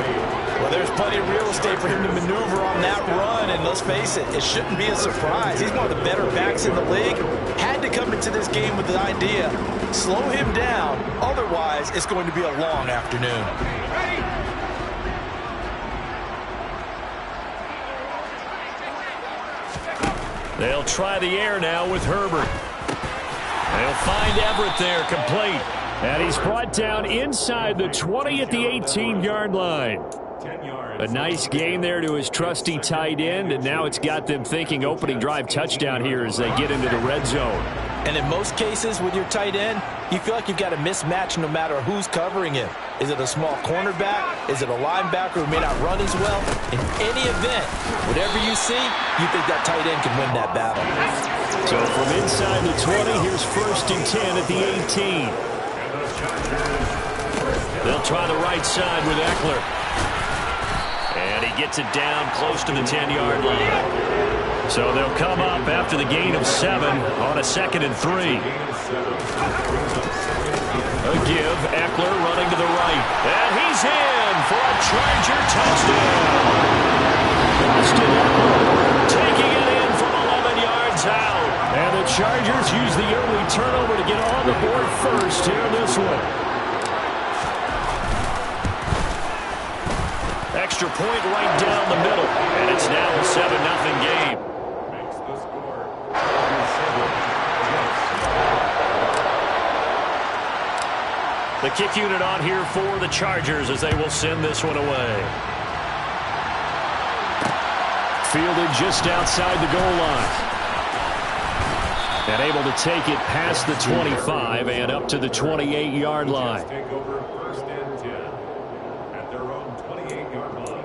Well, there's plenty of real estate for him to maneuver on that run, and let's face it, it shouldn't be a surprise. He's one of the better backs in the league. Had to come into this game with the idea, slow him down, otherwise it's going to be a long afternoon.
They'll try the air now with Herbert. They'll find Everett there, complete.
And he's brought down inside the 20 at the 18-yard line.
10 yards.
A nice gain there to his trusty tight end, and now it's got them thinking opening drive touchdown here as they get into the red zone.
And in most cases with your tight end, you feel like you've got a mismatch no matter who's covering him. Is it a small cornerback? Is it a linebacker who may not run as well? In any event, whatever you see, you think that tight end can win that battle.
So from inside the 20, here's 1st and 10 at the 18. They'll try the right side with Eckler. And he gets it down close to the 10-yard line. So they'll come up after the gain of 7 on a 2nd and 3. A give, Eckler running to the right. And he's in for a Charger touchdown. Austin Eckler taking it in from 11 yards out. And the Chargers use the early turnover to get on the board first here in this one. Extra point right down the middle. And it's now a 7-0 game.
Makes the score.
The kick unit on here for the Chargers as they will send this one away. Fielded just outside the goal line. And able to take it past the 25 and up to the 28-yard line.
Take over 1st and 10 at their own 28-yard line.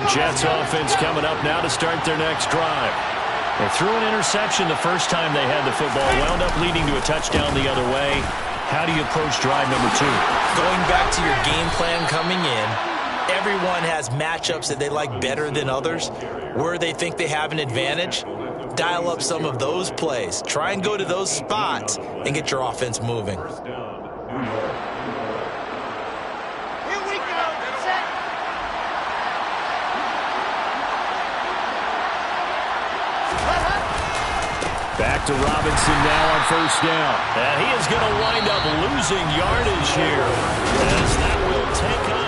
Jets offense coming up now to start their next drive. They threw an interception the first time they had the football, wound up leading to a touchdown the other way. How do you approach drive number 2?
Going back to your game plan coming in, everyone has matchups that they like better than others. Where they think they have an advantage, dial up some of those plays. Try and go to those spots and get your offense moving.
First down, New York.
Here we go. Set.
Back to Robinson now on 1st down. And he is going to wind up losing yardage here as that will take us.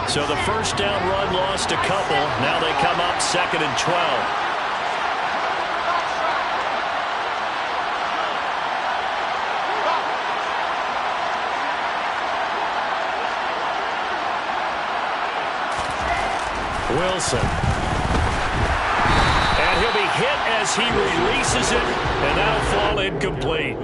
So the 1st down run lost a couple. Now they come up 2nd and 12. Wilson. And he'll be hit as he releases it, and that'll fall incomplete.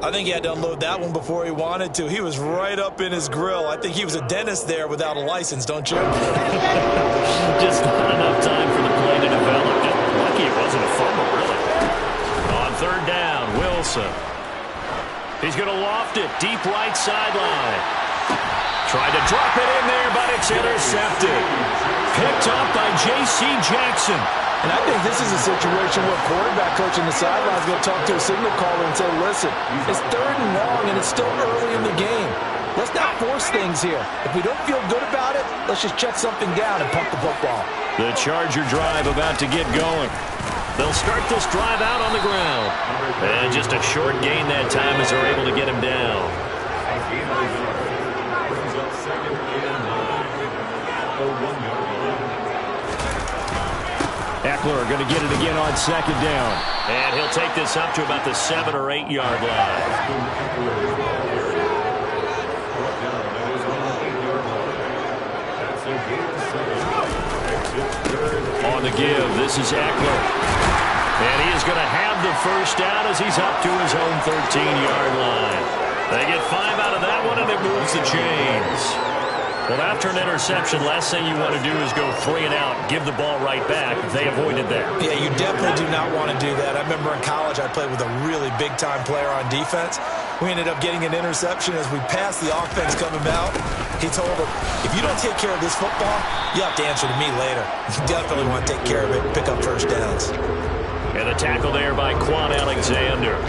I think he had to unload that one before he wanted to. He was right up in his grill. I think he was a dentist there without a license, don't you?
Just not enough time for the play to develop. Lucky it wasn't a fumble, really. On 3rd down, Wilson. He's going to loft it deep right sideline. Tried to drop it in there, but it's intercepted. Picked up by J.C. Jackson.
And I think this is a situation where quarterback coach in the sideline is going to talk to a signal caller and say, listen, it's 3rd and long and it's still early in the game. Let's not force things here. If we don't feel good about it, let's just check something down and pump the football.
The Charger drive about to get going. They'll start this drive out on the ground. And just a short gain that time as they're able to get him down.
Brings up 2nd and 9. The 1-yard line.
Eckler going to get it again on 2nd down. And he'll take this up to about the 7 or 8 yard line. On the give, this is Eckler. And he is going to have the 1st down as he's up to his own 13-yard line. They get 5 out of that one, and it moves the chains. Well, after an interception, last thing you want to do is go 3 and out, give the ball right back. They avoided that.
Yeah, you definitely do not want to do that. I remember in college I played with a really big-time player on defense. We ended up getting an interception as we passed the offense coming out. He told him, if you don't take care of this football, you have to answer to me later. You definitely want to take care of it and pick up 1st downs.
And the tackle there by Quan Alexander.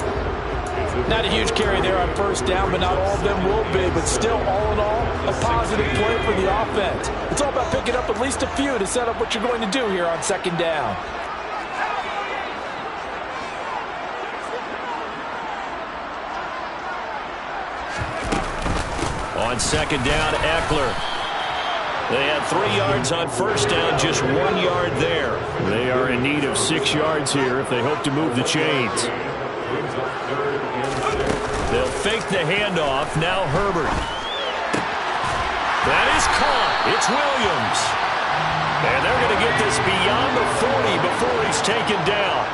Not a huge carry there on 1st down, but not all of them will be. But still, all in all, a positive play for the offense. It's all about picking up at least a few to set up what you're going to do here on 2nd down.
On 2nd down, Eckler.
They had 3 yards on first down, just 1 yard there.
They are in need of 6 yards here if they hope to move the chains.
They'll fake the handoff. Now Herbert. That is caught. It's Williams. And they're going to get this beyond the 40 before he's taken down.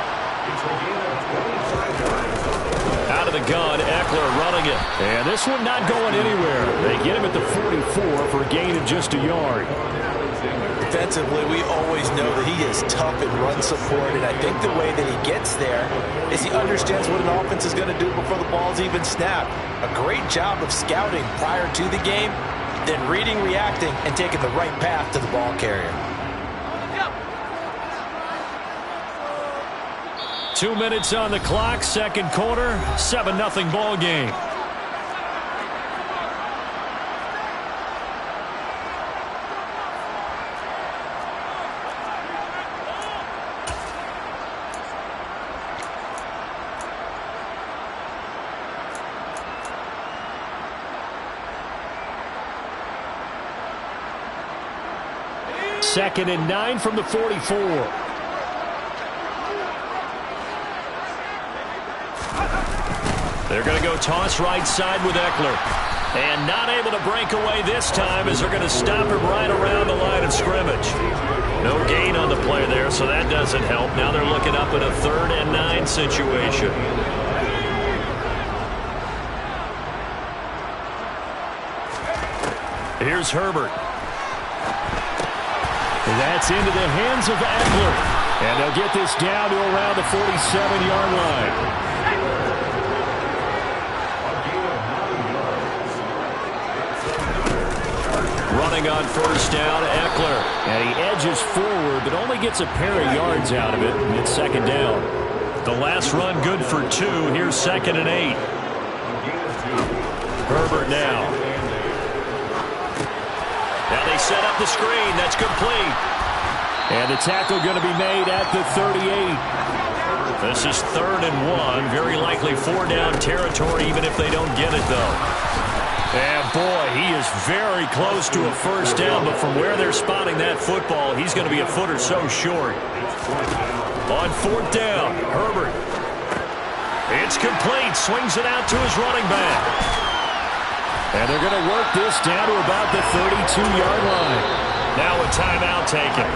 Out of the gun, Eckler running it. And this one not going anywhere. They get him at the 44 for a gain of just a yard.
Defensively, we always know that he is tough in run support, and I think the way that he gets there is he understands what an offense is going to do before the ball's even snapped. A great job of scouting prior to the game, then reading, reacting, and taking the right path to the ball carrier.
2 minutes on the clock, second quarter, 7-0 ball game.
Second and 9 from the 44.
They're going to go toss right side with Eckler. And not able to break away this time as they're going to stop him right around the line of scrimmage. No gain on the play there, so that doesn't help. Now they're looking up at a 3rd and 9 situation. Here's Herbert.
That's into the hands of Eckler. And they'll get this down to around the 47-yard line.
Running on first down, Eckler.
And he edges forward, but only gets a pair of yards out of it, and it's second down.
The last run good for 2. Here's 2nd and 8. Herbert now. Now they set up the screen. That's complete.
And the tackle going to be made at the 38.
This is 3rd and 1. Very likely 4-down territory, even if they don't get it, though. And, boy, he is very close to a first down, but from where they're spotting that football, he's going to be a foot or so short. On 4th down, Herbert. It's complete. Swings it out to his running back.
And they're going to work this down to about the 32-yard line.
Now a timeout taken.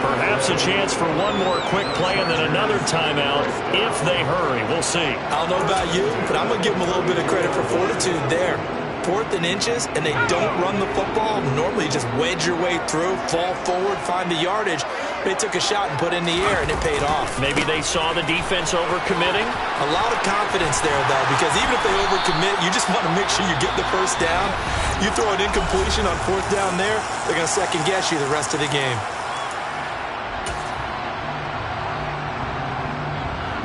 Perhaps a chance for one more quick play and then another timeout if they hurry. We'll see.
I don't know about you, but I'm going to give them a little bit of credit for fortitude there. 4th and inches, and they don't run the football. Normally, just wedge your way through, fall forward, find the yardage. They took a shot and put it in the air, and it paid off.
Maybe they saw the defense overcommitting.
A lot of confidence there, though, because even if they overcommit, you just want to make sure you get the first down. You throw an incompletion on 4th down there, they're going to second-guess you the rest of the game.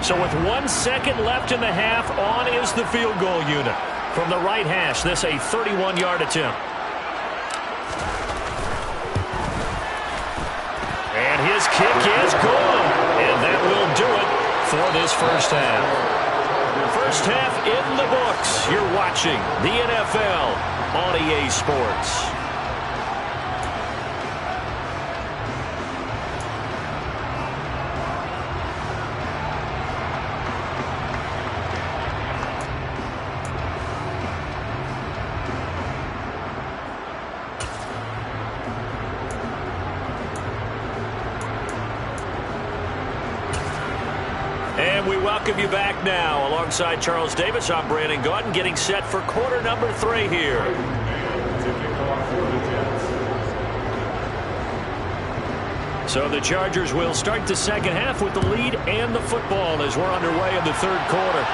So with 1 second left in the half, on is the field goal unit. From the right hash, this a 31-yard attempt. And his kick is good. And that will do it for this first half. First half in the books. You're watching the NFL on EA Sports. And we welcome you back now. Alongside Charles Davis, I'm Brandon Gaudin, getting set for quarter number 3 here. So the Chargers will start the second half with the lead and the football as we're underway in the 3rd quarter.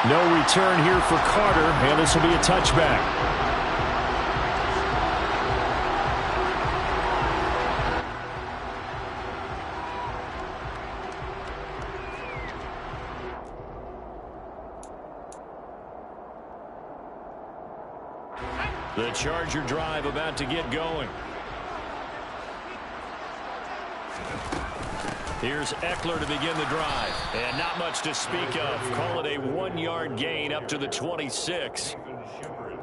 No return here for Carter, and this will be a touchback.
The Charger drive about to get going. Here's Eckler to begin the drive. And not much to speak of. Call it a 1-yard gain up to the 26.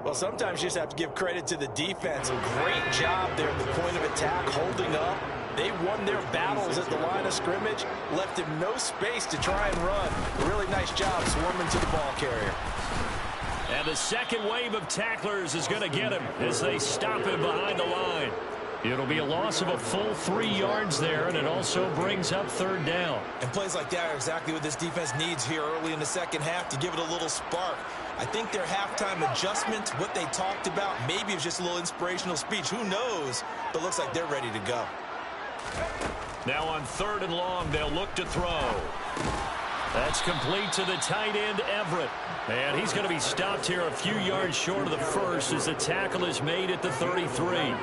Well, sometimes you just have to give credit to the defense. Great job there at the point of attack, holding up. They won their battles at the line of scrimmage, left him no space to try and run. Really nice job swarming to the ball carrier.
And the second wave of tacklers is going to get him as they stop him behind the line. It'll be a loss of a full 3 yards there, and it also brings up third down.
And plays like that are exactly what this defense needs here early in the second half to give it a little spark. I think their halftime adjustments, what they talked about, maybe it was just a little inspirational speech. Who knows? But it looks like they're ready to go.
Now on 3rd and long, they'll look to throw. That's complete to the tight end, Everett. And he's going to be stopped here a few yards short of the first as the tackle is made at the 33.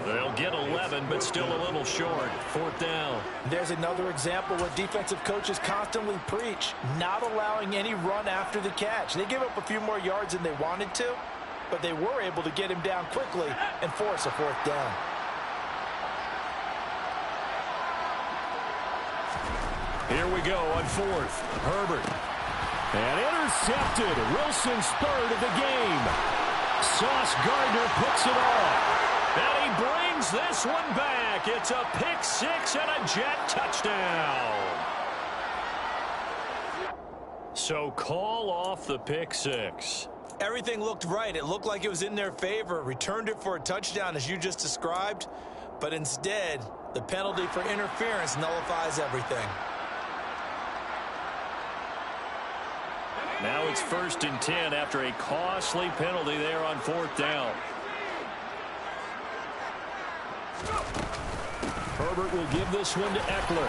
They'll get 11, but still a little short. 4th down.
There's another example what defensive coaches constantly preach, not allowing any run after the catch. They gave up a few more yards than they wanted to, but they were able to get him down quickly and force a 4th down.
Here we go on 4th. Herbert.
And intercepted. Wilson spurred of the game. Sauce Gardner picks it off.
And he brings this one back. It's a pick 6 and a Jet touchdown. So call off the pick 6.
Everything looked right. It looked like it was in their favor. Returned it for a touchdown, as you just described. But instead, the penalty for interference nullifies everything.
Now it's 1st and 10 after a costly penalty there on 4th down.
Herbert will give this one to Eckler.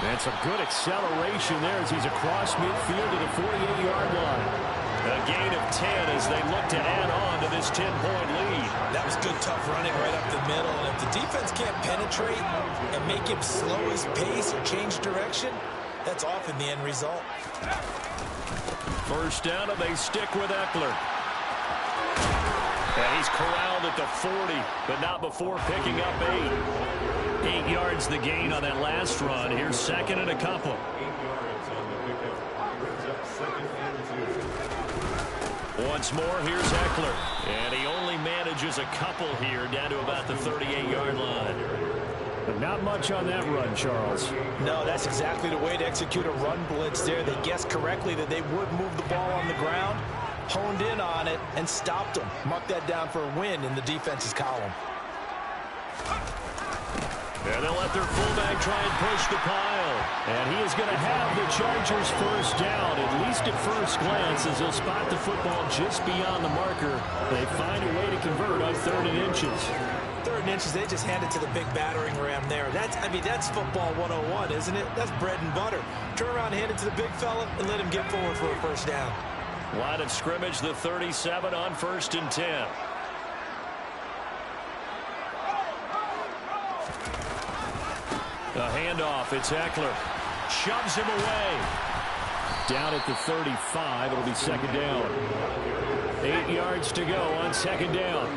And some good acceleration there as he's across midfield to the 48-yard line.
A gain of 10 as they look to add on to this 10-point lead.
That was good, tough running right up the middle. And if the defense can't penetrate and make him slow his pace or change direction, that's often the end result.
1st down, and they stick with Eckler. And he's corralled at the 40, but not before picking up 8. 8 yards the gain on that last run. Here's 2nd and a couple. Once more, here's Eckler. And he only manages a couple here down to about the 38-yard line.
But not much on that run, Charles.
No, that's exactly the way to execute a run blitz there. They guessed correctly that they would move the ball on the ground, honed in on it, and stopped them. Mark that down for a win in the defense's column.
And they'll let their fullback try and push the pile.
And he is going to have the Chargers 1st down, at least at first glance, as they'll spot the football just beyond the marker. They find a way to convert on 3rd and inches.
3rd and inches, they just hand it to the big battering ram there. That's football 101, isn't it? That's bread and butter. Turn around and hand it to the big fella and let him get forward for a 1st down.
Line of scrimmage, the 37 on 1st and 10. A handoff, it's Eckler. Shoves him away.
Down at the 35, it'll be 2nd down.
8 yards to go on 2nd down.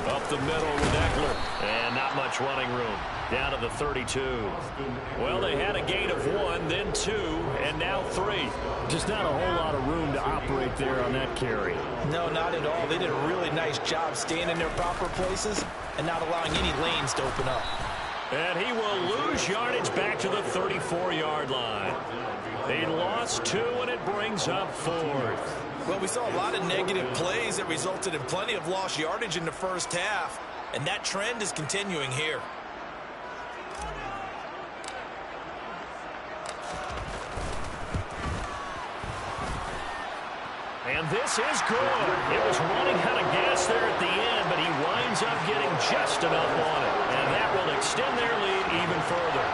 Up the middle with Eckler. And not much running room. Down to the 32. Well, they had a gain of 1, then 2, and now 3.
Just not a whole lot of room to operate there on that carry.
No, not at all. They did a really nice job staying in their proper places and not allowing any lanes to open up.
And he will lose yardage back to the 34-yard line. They lost 2, and it brings up 4th.
Well, we saw a lot of negative plays that resulted in plenty of lost yardage in the first half, and that trend is continuing here.
And this is good. It was running out of gas there at the end, but he winds up getting just enough on it. And that will extend their lead even further.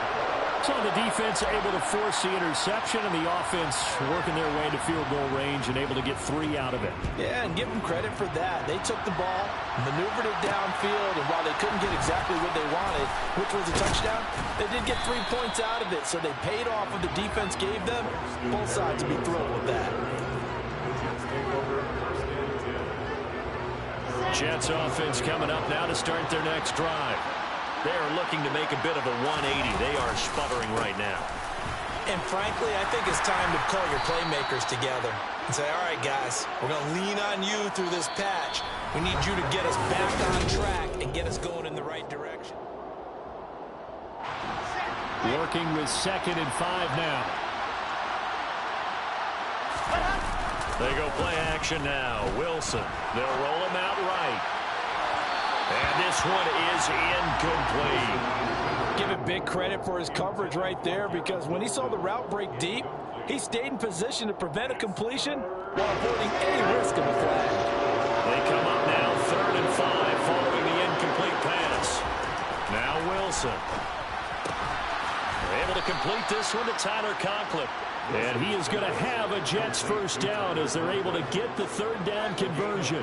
So the defense able to force the interception, and the offense working their way to field goal range and able to get 3 out of it.
Yeah, and give them credit for that. They took the ball, maneuvered it downfield, and while they couldn't get exactly what they wanted, which was a touchdown, they did get 3 points out of it. So they paid off what the defense gave them. Both sides will be thrilled with that.
Jets offense coming up now to start their next drive. They are looking to make a bit of a 180. They are sputtering right now.
And frankly, I think it's time to call your playmakers together and say, all right, guys, we're going to lean on you through this patch. We need you to get us back on track and get us going in the right direction.
Working with 2nd and 5 now.
They go play action now. Wilson. They'll roll him out right. And this one is incomplete.
Give him big credit for his coverage right there, because when he saw the route break deep, he stayed in position to prevent a completion while avoiding any risk of a flag.
They come up now 3rd and 5 following the incomplete pass. Now Wilson. They're able to complete this one to Tyler Conklin. And he is going to have a Jets first down as they're able to get the 3rd down conversion.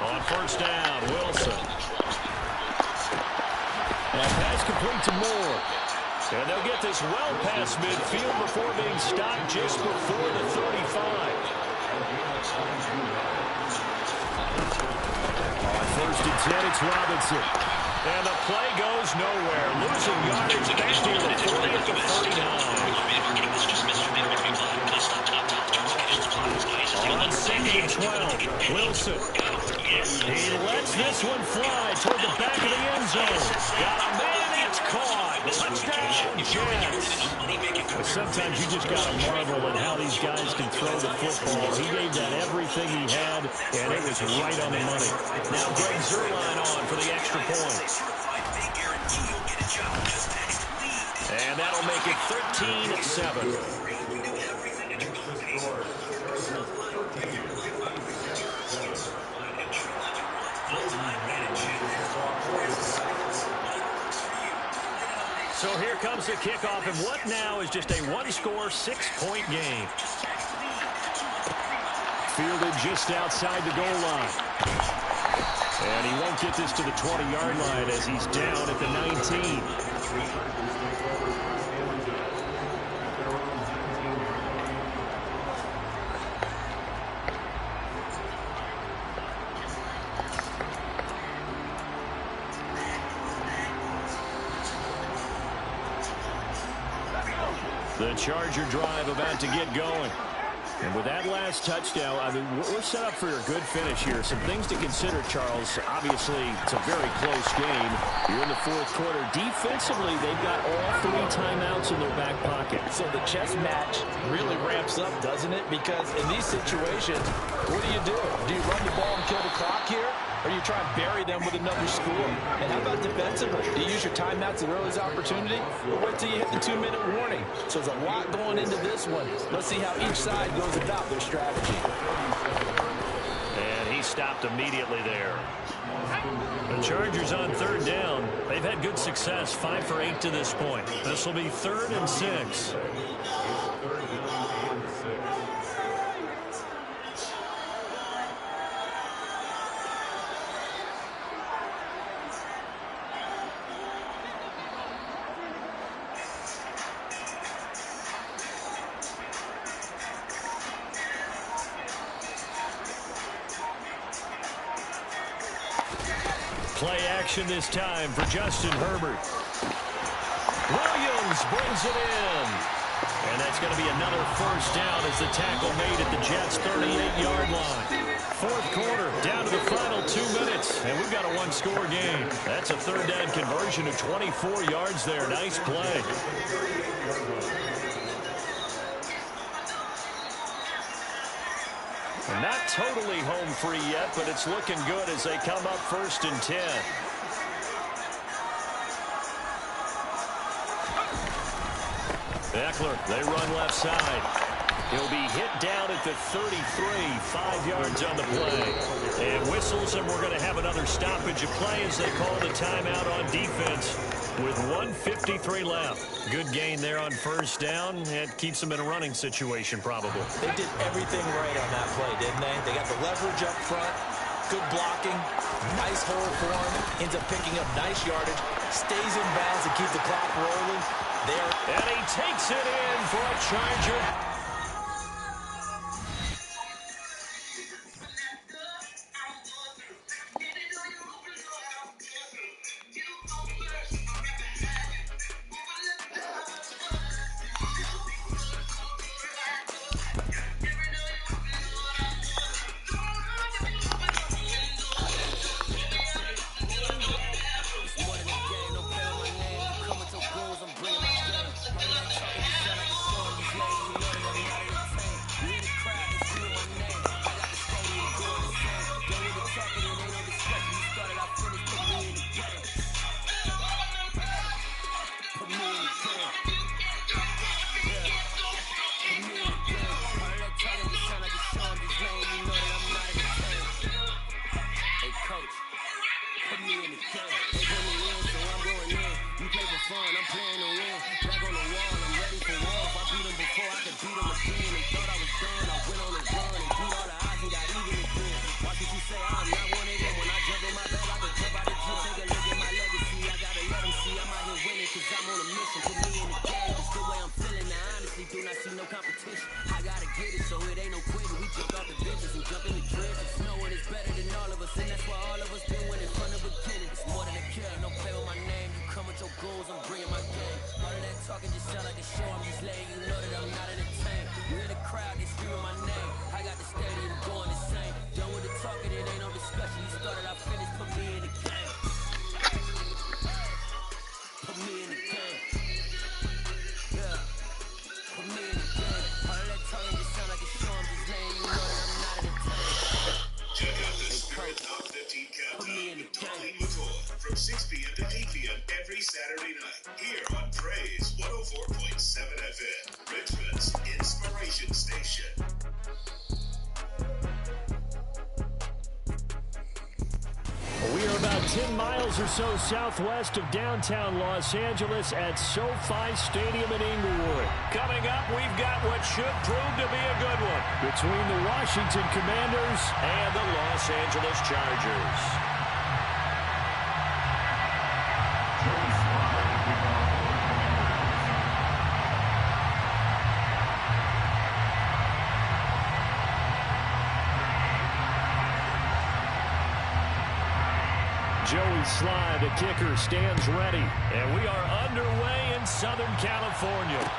On 1st down, Wilson. And pass complete to Moore. And they'll get this well past midfield before being stopped just before the 35. On 1st and 10, it's Robinson. And the play goes nowhere. Losing yardage back to the 40 at the 39. On 2nd and 12, Wilson. He lets this one fly toward the back of the end zone. Got a man, it's caught. Touchdown, Jets. But sometimes you just got to marvel at how these guys can throw the football. He gave that everything he had, and it was right on the money. Now Greg Zuerlein on for the extra point. And that'll make it 13-7. So here comes the kickoff, and what now is just a one-score, 6-point game.
Fielded just outside the goal line. And he won't get this to the 20-yard line as he's down at the 19. The Charger drive about to get going. And with that last touchdown, I mean, we're set up for a good finish here. Some things to consider, Charles. Obviously, it's a very close game. You're in the 4th quarter. Defensively, they've got all 3 timeouts in their back pocket.
So the chess match really ramps up, doesn't it? Because in these situations, what do? Do you run the ball and kill the clock here? Or do you try and bury them with another score? And how about defensively? Do you use your timeouts at the earliest opportunity? Or wait till you hit the 2-minute warning? So there's a lot going into this one. Let's see how each side goes about their strategy.
And he stopped immediately there. The Chargers on 3rd down. They've had good success, 5 for 8 to this point. This will be 3rd and 6. Play action this time for Justin Herbert. Williams brings it in. And that's going to be another first down as the tackle made at the Jets' 38-yard line. 4th quarter, down to the final 2 minutes, and we've got a one-score game. That's a 3rd down conversion of 24 yards there. Nice play. Not totally home free yet, but it's looking good as they come up 1st and 10. Eckler, they run left side. He'll be hit down at the 33, 5 yards on the play. And whistles, and we're going to have another stoppage of play as they call the timeout on defense with 1:53 left. Good gain there on 1st down. It keeps them in a running situation, probably.
They did everything right on that play, didn't they? They got the leverage up front, good blocking, nice hole for him, ends up picking up nice yardage, stays in bounds and keep the clock rolling. There.
And he takes it in for a Charger.
no competition. I gotta get it, so it ain't no quitting. We jump off the benches and jump in the trenches. No one is better than all of us, and that's why all of us been winning from the beginning. It's more than a kill, don't play with my name. You come with your goals, I'm bringing my game. All of that talking just sound like a show. I'm just letting you know that I'm not entertained. You hear the crowd, they screaming my name. I got the stadium going insane. Done with the talking, it ain't no discussion. You started, I finished, put me in the game. Put me in the game. Yeah. Put me in the game. All of that talking just sound like a show. I'm just letting you know that I'm not entertained.
Check out the Spirit Top 15 Countdown with Dolly McCoy from 6 p.m. to 8 p.m. every Saturday night here on Praise 104.7 FM, Richmond's Inspiration Station.
We are about 10 miles or so southwest of downtown Los Angeles at SoFi Stadium in Inglewood.
Coming up, we've got what should prove to be a good one
between the Washington Commanders
and the Los Angeles Chargers.
Joey Sly, the kicker, stands ready.
And we are underway in Southern California.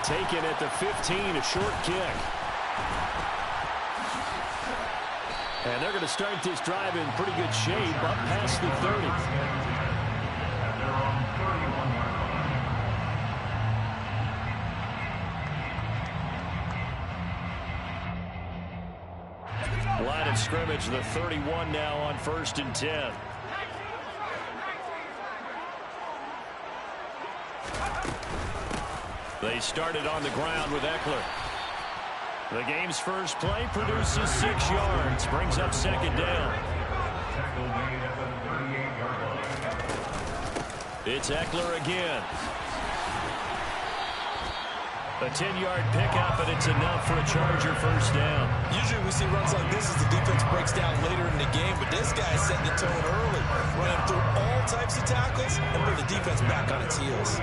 Taken at the 15, a short kick. And they're going to start this drive in pretty good shape, up past the 30.
Line of scrimmage, the 31 now on 1st and 10. They started on the ground with Eckler. The game's first play produces 6 yards, brings up 2nd down. It's Eckler again. A 10-yard pickup, and it's enough for a Charger 1st down.
Usually we see runs like this as the defense breaks down later in the game, but this guy set the tone early, running through all types of tackles and put the defense back on its heels.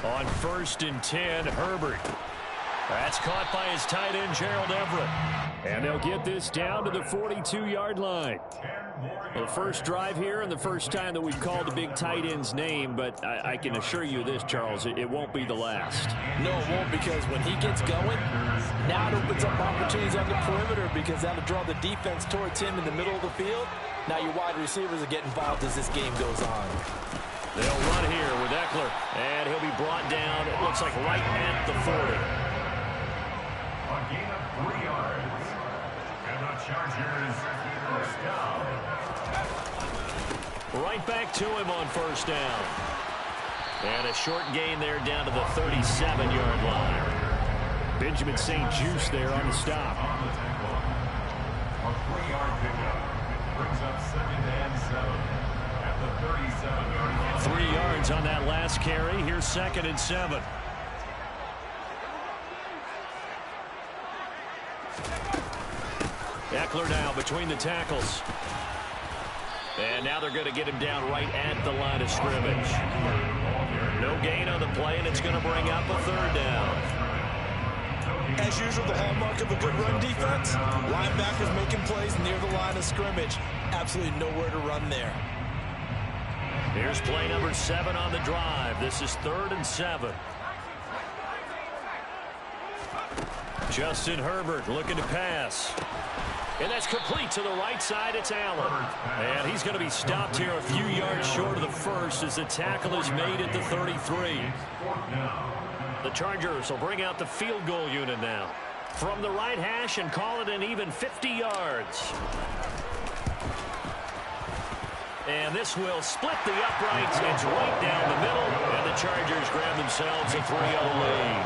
On 1st and 10, Herbert. That's caught by his tight end, Gerald Everett.
And they'll get this down to the 42-yard line. Well, the first drive here and the first time that we've called the big tight end's name, but I can assure you this, Charles, it won't be the last.
No, it won't, because when he gets going, now it opens up opportunities on the perimeter because that'll draw the defense towards him in the middle of the field. Now your wide receivers are getting involved as this game goes on.
They'll run here with Eckler, and he'll be brought down, it looks like right at the 40.
A gain of 3 yards. And the Chargers first down.
Right back to him on 1st down. And a short gain there down to the 37-yard line.
Benjamin St. Juste there on the stop.
On the tackle. A 3-yard pickup. Brings up 2nd and 7 at the 37-yard line.
3 yards on that last carry. Here's 2nd and 7. Eckler now between the tackles. And now they're going to get him down right at the line of scrimmage. No gain on the play, and it's going to bring up a 3rd down.
As usual, the hallmark of a good run defense, linebackers making plays near the line of scrimmage. Absolutely nowhere to run there.
Here's play number 7 on the drive. This is 3rd and 7. Justin Herbert looking to pass. And that's complete to the right side. It's Allen. And he's going to be stopped here a few yards short of the first as the tackle is made at the 33. The Chargers will bring out the field goal unit now. From the right hash and call it an even 50 yards. And this will split the uprights. It's right down the middle. And the Chargers grab themselves a 3-0 lead.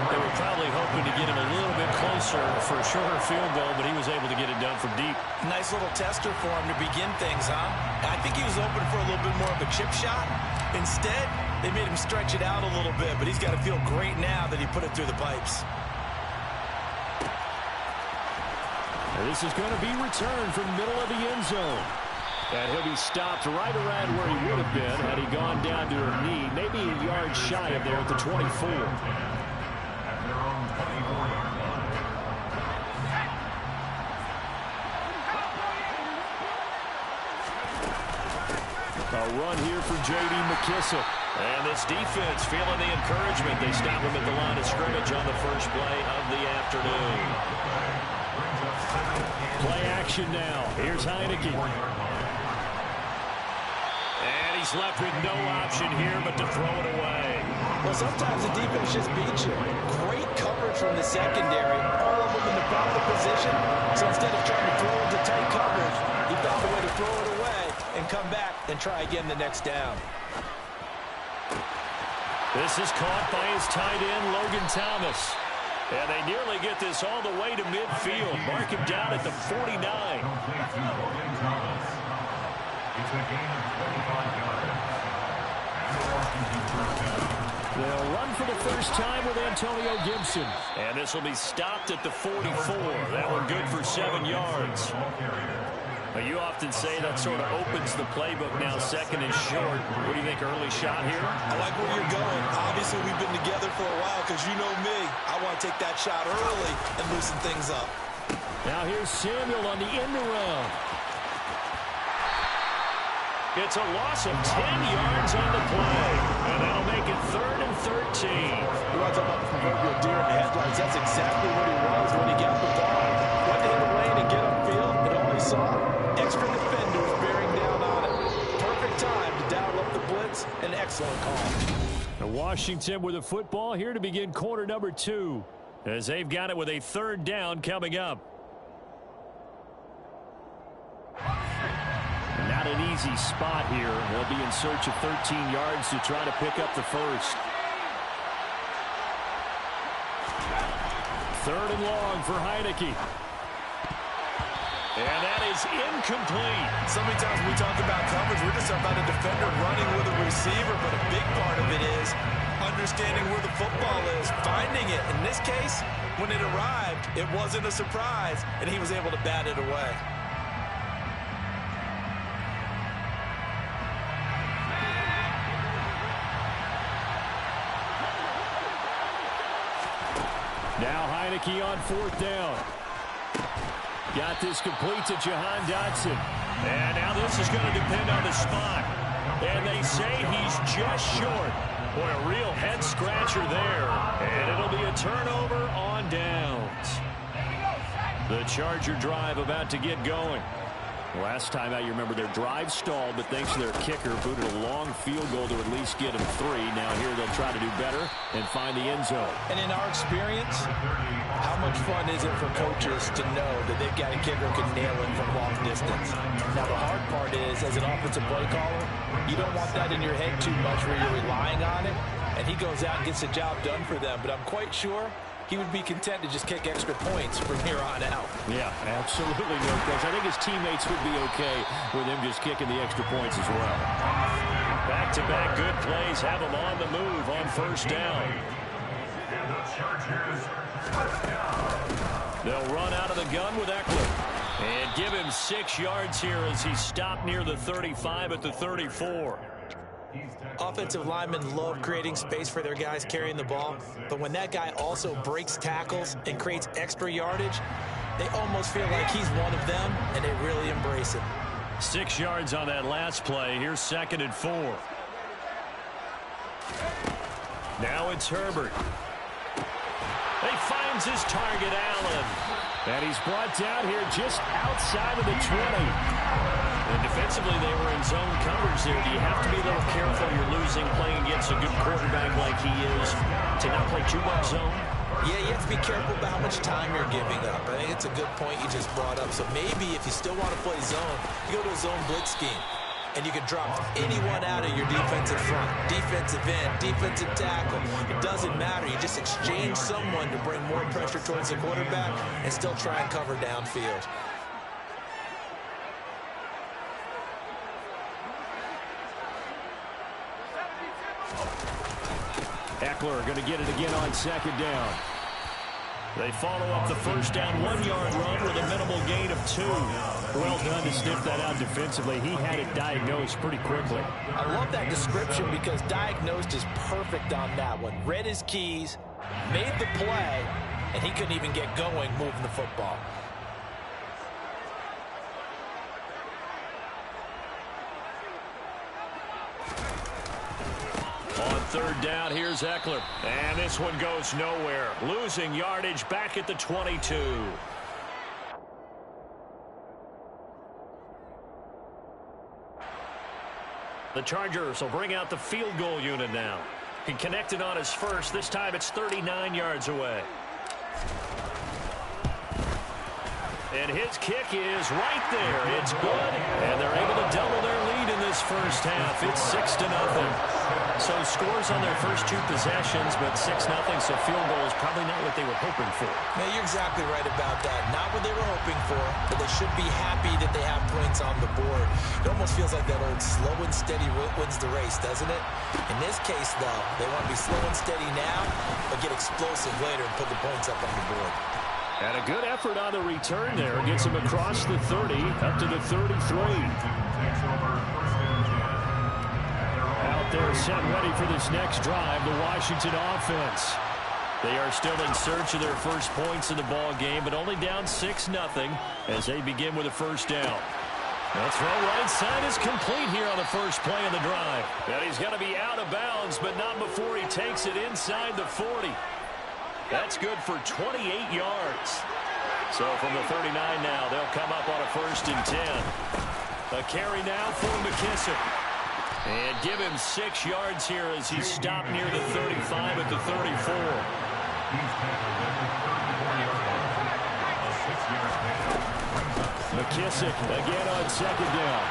They were probably hoping to get him a little bit closer for a shorter field goal, but he was able to get it done from deep.
Nice little tester for him to begin things, huh? I think he was open for a little bit more of a chip shot. Instead, they made him stretch it out a little bit, but he's got to feel great now that he put it through the pipes.
And this is going to be returned from the middle of the end zone. And he'll be stopped right around where he would have been had he gone down to a knee, maybe a yard shy of there at the 24.
At their own 24-yard line.
A run here for J.D. McKissick.
And this defense feeling the encouragement. They stop him at the line of scrimmage on the first play of the afternoon.
Play action now. Here's Heineke.
And he's left with no option here but to throw it away.
Well, sometimes the defense just beats you. Great coverage from the secondary. All of them in the proper position. So instead of trying to throw into tight coverage, he found a way to throw it away and come back and try again the next down.
This is caught by his tight end, Logan Thomas. And they nearly get this all the way to midfield. Mark him down at the 49.
It's a gain of 25 yards. And the Washington first down.
They'll run for the first time with Antonio Gibson.
And this will be stopped at the 44. That one good for 7 yards. But you often say that sort of opens the playbook now, second and short. What do you think, early shot here?
I like where you're going. Obviously, we've been together for a while because you know me. I want to take that shot early and loosen things up.
Now here's Samuel on the end around.
It's a loss of 10 yards on the play. And that'll make it 3rd and 13.
You want to talk about the proverbial deer in the headlights? That's exactly what he was when he got the ball. Went to hit the lane and get upfield, and all he saw, extra defenders bearing down on it. Perfect time to dial up the blitz. An excellent call.
And Washington with a football here to begin quarter number 2. As they've got it with a 3rd down coming up. Not an easy spot here. They'll be in search of 13 yards to try to pick up the first. 3rd and long for Heineke.
And that is incomplete.
So many times we talk about coverage, we're just about a defender running with a receiver, but a big part of it is understanding where the football is, finding it. In this case, when it arrived, it wasn't a surprise, and he was able to bat it away.
Now Heineke on 4th down. Got this complete to Jahan Dotson.
And now this is going to depend on the spot. And they say he's just short. Boy, a real head-scratcher there. And it'll be a turnover on downs. The Charger drive about to get going.
Last time out, you remember their drive stalled, but thanks to their kicker, booted a long field goal to at least get them 3. Now here they'll try to do better and find the end zone.
And in our experience, how much fun is it for coaches to know that they've got a kicker who can nail it from long distance? Now, the hard part is, as an offensive play caller, you don't want that in your head too much where you're relying on it, and he goes out and gets the job done for them. But I'm quite sure he would be content to just kick extra points from here on out.
Yeah, absolutely no question. I think his teammates would be okay with him just kicking the extra points as well.
Back-to-back good plays have him on the move on 1st down.
And the Chargers touchdown.
They'll run out of the gun with Eckler. And give him 6 yards here as he's stopped near the 35 at the 34.
Offensive linemen love creating space for their guys carrying the ball, but when that guy also breaks tackles and creates extra yardage, they almost feel like he's one of them, and they really embrace it.
6 yards on that last play. Here's 2nd and 4. Now it's Herbert. He finds his target, Allen.
And he's brought down here just outside of the 20.
And defensively, they were in zone coverage there. Do you have to be a little careful? You're losing, playing against a good quarterback like he is, to not play too much zone?
Yeah, you have to be careful about how much time you're giving up. I think it's a good point you just brought up. So maybe if you still want to play zone, you go to a zone blitz scheme. And you can drop anyone out of your defensive front, defensive end, defensive tackle. It doesn't matter. You just exchange someone to bring more pressure towards the quarterback and still try and cover downfield.
Eckler going to get it again on 2nd down.
They follow up the 1st down 1-yard run with a minimal gain of 2.
Well done to sniff that out defensively. He had it diagnosed pretty quickly.
I love that description because diagnosed is perfect on that one. Read his keys, made the play, and he couldn't even get going moving the football.
On third down, here's Eckler. And this one goes nowhere. Losing yardage back at the 22. The Chargers will bring out the field goal unit now. He connected on his first. This time it's 39 yards away. And his kick is right there. It's good. And they're able to double their lead in this first half. It's 6-0. So scores on their first two possessions, but 6-0. So field goal is probably not what they were hoping for.
Yeah, you're exactly right about that. Not what they were hoping for, but they should be happy that they have points on the board. It almost feels like that old slow and steady wins the race, doesn't it? In this case, though, they want to be slow and steady now, but get explosive later and put the points up on the board.
And a good effort on the return there. Gets him across the 30, up to the 33. Out there set ready for this next drive, the Washington offense. They are still in search of their first points in the ball game, but only down 6-0 as they begin with a first down. The throw right side is complete here on the first play of the drive. And he's going to be out of bounds, but not before he takes it inside the 40. That's good for 28 yards. So from the 39 now, they'll come up on a 1st and 10. A carry now for McKissick. And give him 6 yards here as he stopped near the 35 at the 34. McKissick again on 2nd down.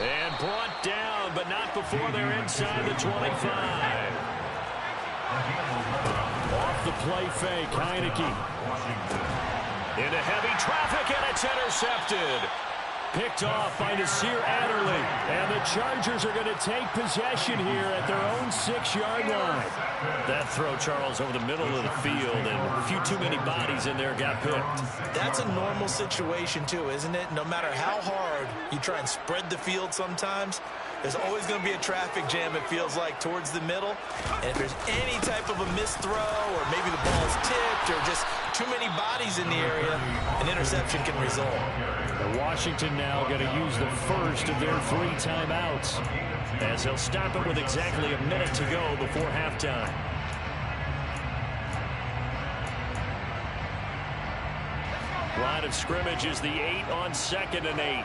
And brought down, but not before they're inside the 25. Off the play fake, Heineke. Into heavy traffic, and it's intercepted. Picked off by Nasir Adderley. And the Chargers are going to take possession here at their own 6-yard line. That throw, Charles, over the middle of the field, and a few too many bodies in there got picked.
That's a normal situation, too, isn't it? No matter how hard you try and spread the field sometimes, there's always going to be a traffic jam, it feels like, towards the middle. And if there's any type of a missed throw or maybe the ball's tipped or just too many bodies in the area, an interception can result.
And Washington now going to use the first of their 3 timeouts as they'll stop it with exactly a minute to go before halftime. Line of scrimmage is the 8 on 2nd and 8.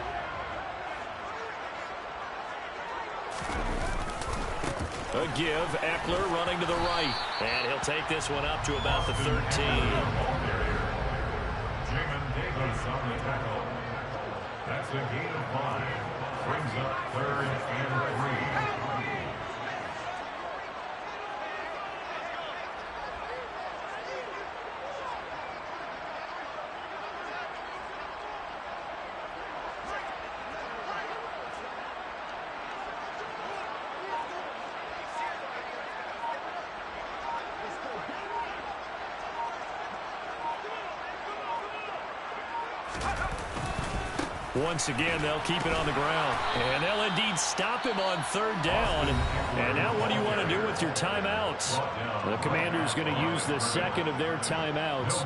A give, Eckler running to the right. And he'll take this one up to about the 13.
Jamin Davis on the tackle. That's a gain of 5. Brings up 3rd and 3.
Once again, they'll keep it on the ground. And they'll indeed stop him on 3rd down. And now what do you want to do with your timeouts? The Commanders going to use the 2nd of their timeouts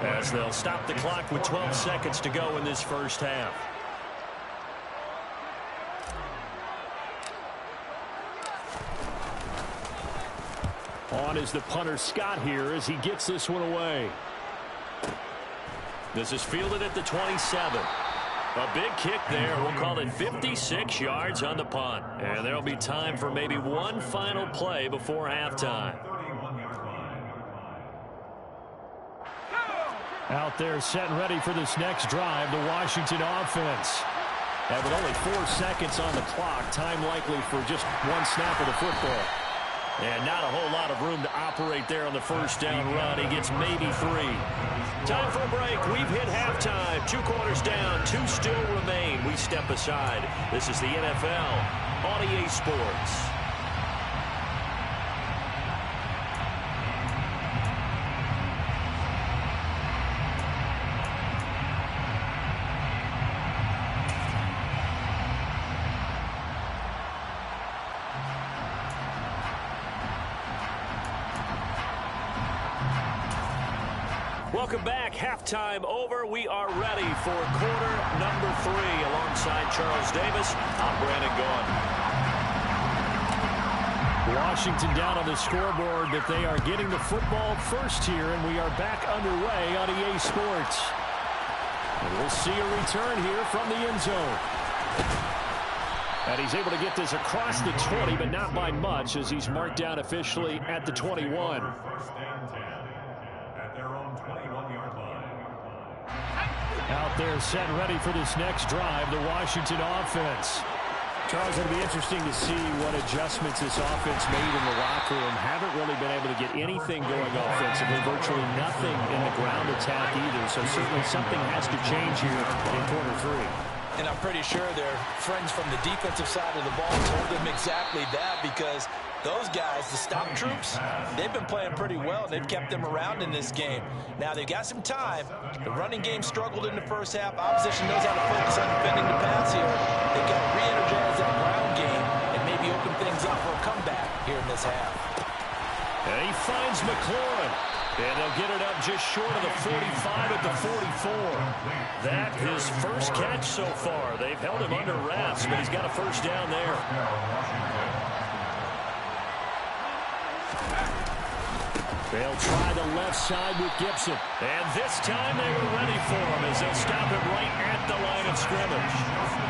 as they'll stop the clock with 12 seconds to go in this first half. On is the punter Scott here as he gets this one away. This is fielded at the 27. A big kick there. We'll call it 56 yards on the punt. And there'll be time for maybe one final play before halftime. Out there set and ready for this next drive, the Washington offense. And with only 4 seconds on the clock, time likely for just one snap of the football. And not a whole lot of room to operate there on the first down run. He gets maybe 3. Time for a break. We've hit halftime. 2 quarters down. 2 still remain. We step aside. This is the NFL on EA Sports.
Welcome back. Halftime over. We are ready for quarter number 3. Alongside Charles Davis, I'm Brandon Gaughan. Washington down on the scoreboard, but they are getting the football first here, and we are back underway on EA Sports. And we'll see a return here from the end zone. And he's able to get this across the 20, but not by much, as he's marked down officially at the 21.
First and 10 at their own 21-yard line.
Out there set ready for this next drive, the Washington offense. Charles, it'll be interesting to see what adjustments this offense made in the locker room. Haven't really been able to get anything going offensively, virtually nothing in the ground attack either. So certainly something has to change here in quarter 3.
And I'm pretty sure their friends from the defensive side of the ball told them exactly that, because those guys, the stop troops, they've been playing pretty well. They've kept them around in this game. Now, they've got some time. The running game struggled in the first half. Opposition knows how to focus on defending the pass here. They've got to re-energize that ground game and maybe open things up for a comeback here in this half.
And he finds McLaurin. And they'll get it up just short of the 45 at the 44. That his first catch so far. They've held him under wraps, but he's got a first down there. They'll try the left side with Gibson. And this time they were ready for him as they'll stop him right at the line of scrimmage.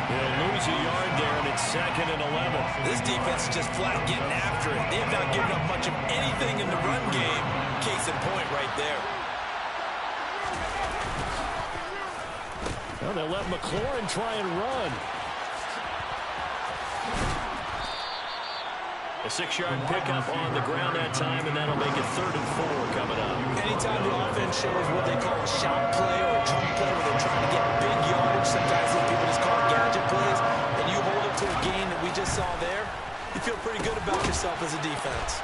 They'll lose a yard there, and it's 2nd and 11.
This defense is just flat getting after it. They have not given up much of anything in the run game. Case in point right there.
Well, they'll let McLaurin try and run.
A 6-yard pickup on the ground that time, and that'll make it 3rd and 4 coming up.
Anytime the offense shows what they call a shot play or a trunk play where they're trying to get big yardage, sometimes people just call it gadget plays, and you hold it to a gain that we just saw there, you feel pretty good about yourself as a defense.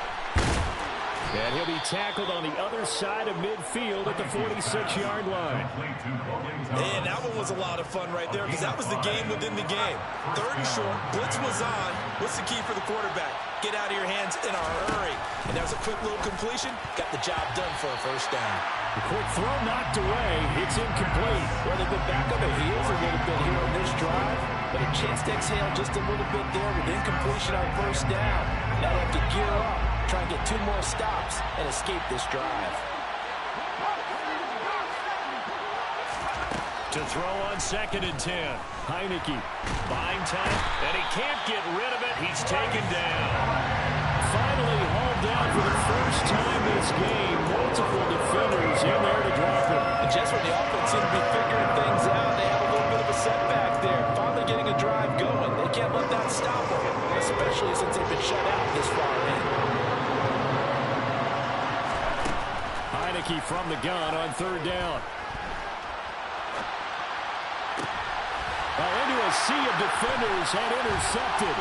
And he'll be tackled on the other side of midfield at the 46-yard line.
And that one was a lot of fun right there, because that was the game within the game. 3rd and short, blitz was on. What's the key for the quarterback? Get out of your hands in a hurry. And that was a quick little completion. Got the job done for a first down.
The quick throw knocked away. It's incomplete.
Well, they've been back on their heels a little bit here on this drive, but a chance to exhale just a little bit there with incompletion on first down. Now they have to gear up, try and get 2 more stops, and escape this drive.
To throw on 2nd and 10. Heineke buying time, and he can't get rid of it. He's taken down.
Finally hauled down for the first time this game. Multiple defenders in there to drop him.
And just when the offense seemed to be figuring things out, they have a little bit of a setback there. Finally getting a drive going. They can't let that stop them, especially since they've been shut out this far in.
Heineke from the gun on 3rd down. Into a sea of defenders and intercepted.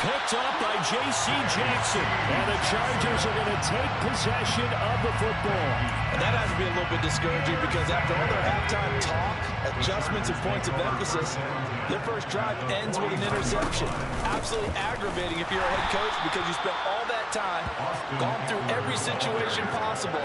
Picked up by J.C. Jackson. And the Chargers are going to take possession of the football.
And that has to be a little bit discouraging, because after all their halftime talk, adjustments, and points of emphasis, their first drive ends with an interception. Absolutely aggravating if you're a head coach, because you spent all that time, gone through every situation possible,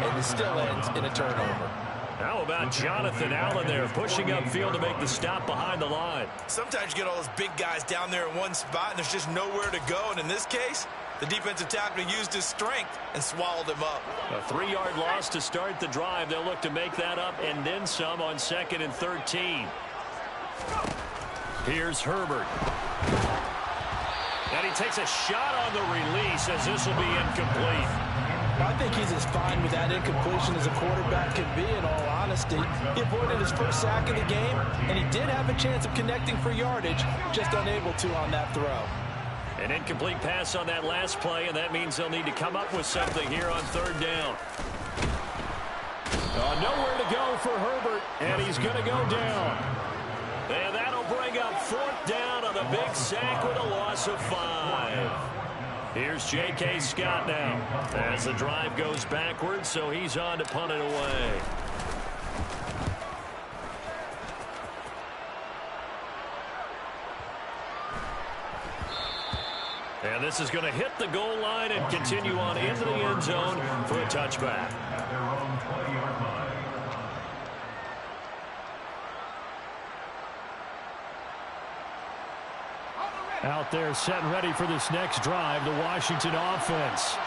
and it still ends in a turnover.
How about Jonathan Allen there, pushing upfield to make the stop behind the line?
Sometimes you get all those big guys down there in one spot, and there's just nowhere to go. And in this case, the defensive tackle used his strength and swallowed him up.
A 3-yard loss to start the drive. They'll look to make that up and then some on 2nd and 13. Here's Herbert. And he takes a shot on the release, as this will be incomplete.
I think he's as fine with that incompletion as a quarterback can be, in all honesty. He avoided his first sack of the game, and he did have a chance of connecting for yardage, just unable to on that throw.
An incomplete pass on that last play, and that means they'll need to come up with something here on 3rd down.
Nowhere to go for Herbert, and he's going to go down.
And that'll bring up 4th down on the big sack with a loss of 5. Here's J.K. Scott now as the drive goes backwards, so he's on to punt it away. And this is going to hit the goal line and continue on into the end zone for a touchback.
At their own 20-yard line.
Out there set and ready for this next drive, the Washington offense.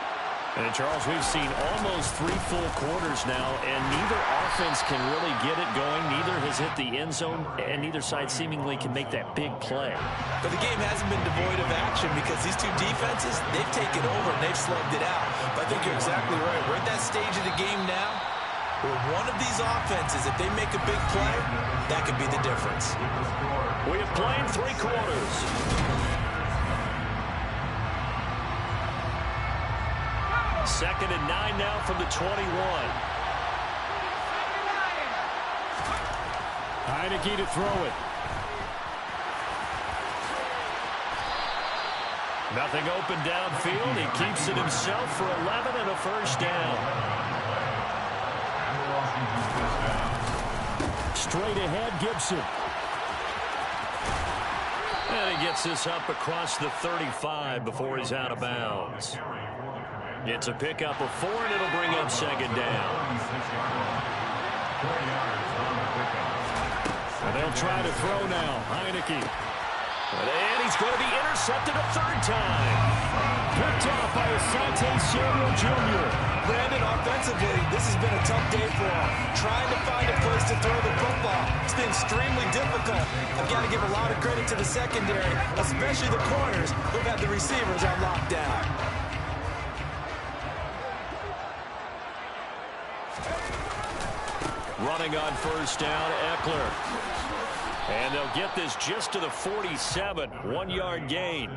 And, Charles, we've seen almost 3 full quarters now, and neither offense can really get it going. Neither has hit the end zone, and neither side seemingly can make that big play.
But the game hasn't been devoid of action because these two defenses, they've taken over and they've slugged it out. But I think you're exactly right. We're at that stage of the game now where one of these offenses, if they make a big play, that could be the difference.
We have played 3 quarters. Second and 9 now from the 21.
Heineke to throw it.
Nothing open downfield. He keeps it himself for 11 and a first down.
Straight ahead, Gibson.
And he gets this up across the 35 before he's out of bounds. It's a pickup of 4, and it'll bring up second down.
And they'll try to throw now. Heineke.
And he's going to be intercepted a 3rd time.
Picked off by Asante Samuel Jr.
Brandon, offensively, this has been a tough day for him. Trying to find a place to throw the football. It's been extremely difficult. I've got to give a lot of credit to the secondary, especially the corners who've had the receivers on lockdown.
Running on first down, Eckler. And they'll get this just to the 47, 1-yard gain.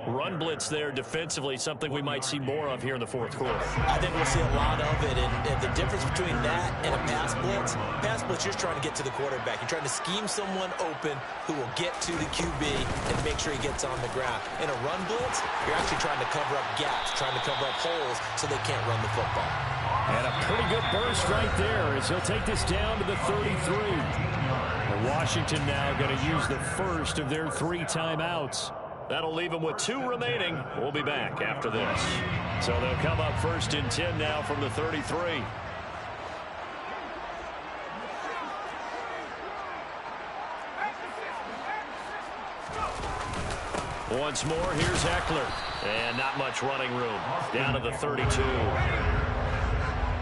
Run blitz there defensively, something we might see more of here in the 4th quarter.
I think we'll see a lot of it, and the difference between that and a pass blitz, you're just trying to get to the quarterback. You're trying to scheme someone open who will get to the QB and make sure he gets on the ground. In a run blitz, you're actually trying to cover up gaps, trying to cover up holes so they can't run the football.
And a pretty good burst right there as he'll take this down to the 33. And Washington now going to use the first of their 3 timeouts.
That'll leave them with 2 remaining. We'll be back after this. So they'll come up 1st and 10 now from the 33. Once more, here's Eckler. And not much running room. Down to the 32.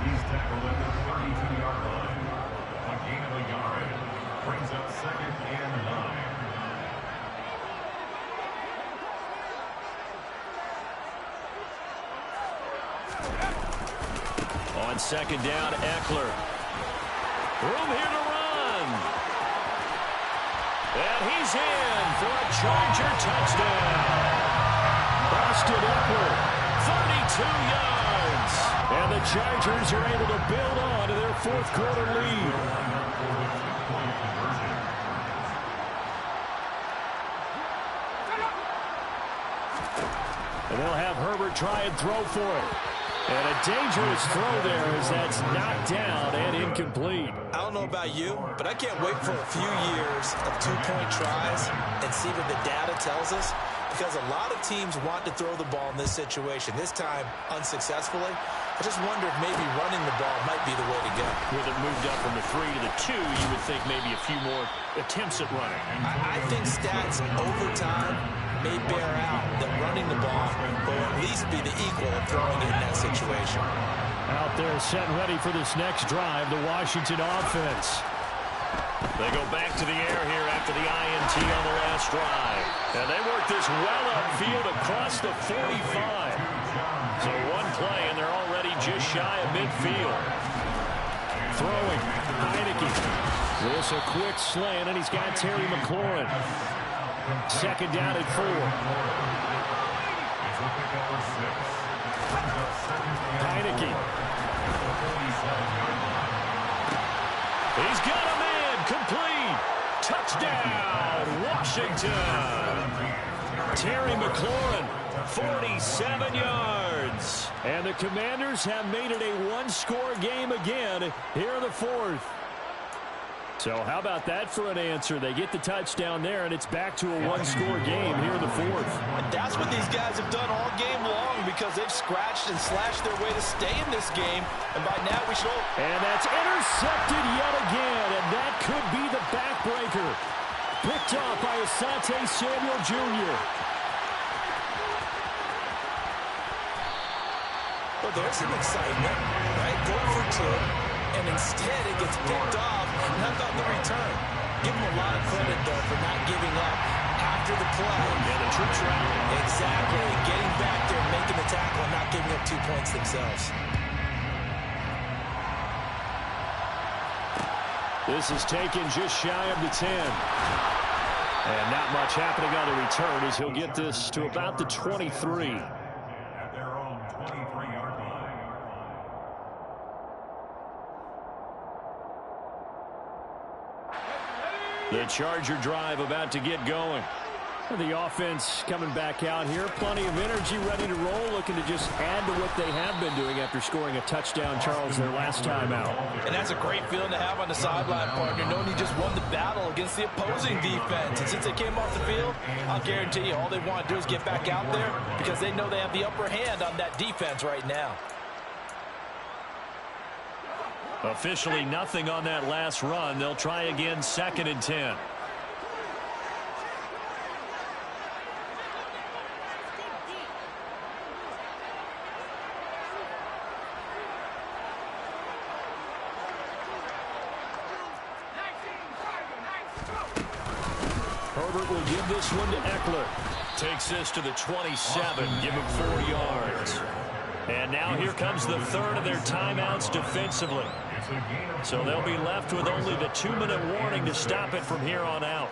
He's tackled at the 32-yard line. A gain of a yard. Brings up 2nd and 9.
On 2nd down, Eckler. Room here to run. And he's in for a Charger touchdown.
Austin Eckler.
32 yards.
And the Chargers are able to build on to their 4th quarter lead. And they'll have Herbert try and throw for it. And a dangerous throw there as that's knocked down and incomplete.
I don't know about you, but I can't wait for a few years of 2-point tries and see what the data tells us, because a lot of teams want to throw the ball in this situation, this time unsuccessfully. I just wonder if maybe running the ball might be the way to go.
With it moved up from the 3 to the 2, you would think maybe a few more attempts at running.
I think stats over time may bear out that running the ball will at least be the equal of throwing it in that situation.
Out there set and ready for this next drive, the Washington offense.
They go back to the air here after the INT on the last drive. And they work this well upfield across the 45. So one play, and they're already just shy of midfield.
Throwing, Heineke. This a quick slant, and he's got Terry McLaurin. 2nd down and 4. Heineke.
He's got a man complete. Touchdown, Washington. Terry McLaurin, 47 yards.
And the Commanders have made it a 1-score game again here in the 4th. So how about that for an answer? They get the touchdown there, and it's back to a 1-score game here in the 4th.
And that's what these guys have done all game long, because they've scratched and slashed their way to stay in this game. And by now we should...
And that's intercepted yet again, and that could be the backbreaker. picked off by Asante Samuel Jr.
Well, there's some excitement, right? Go for two, and instead it gets picked off. And how about the return? Give him a lot of credit, though, for not giving up after the play.
Yeah, the troops are out.
Exactly. Getting back there, making the tackle, and not giving up 2 points themselves.
This is taken just shy of the 10. And not much happening on the return as he'll get this to about the 23.
At their own 23-yard line.
The Charger drive about to get going.
The offense coming back out here. Plenty of energy, ready to roll, looking to just add to what they have been doing after scoring a touchdown, Charles, their last time out.
And that's a great feeling to have on the sideline, partner, knowing you just won the battle against the opposing defense. And since they came off the field, I'll guarantee you all they want to do is get back out there because they know they have the upper hand on that defense right now.
Officially nothing on that last run. They'll try again, 2nd and 10.
Herbert will give this one to Eckler.
Takes this to the 27, give him 4 yards. And now here comes the third of their timeouts defensively. So they'll be left with only the 2-minute warning to stop it from here on out.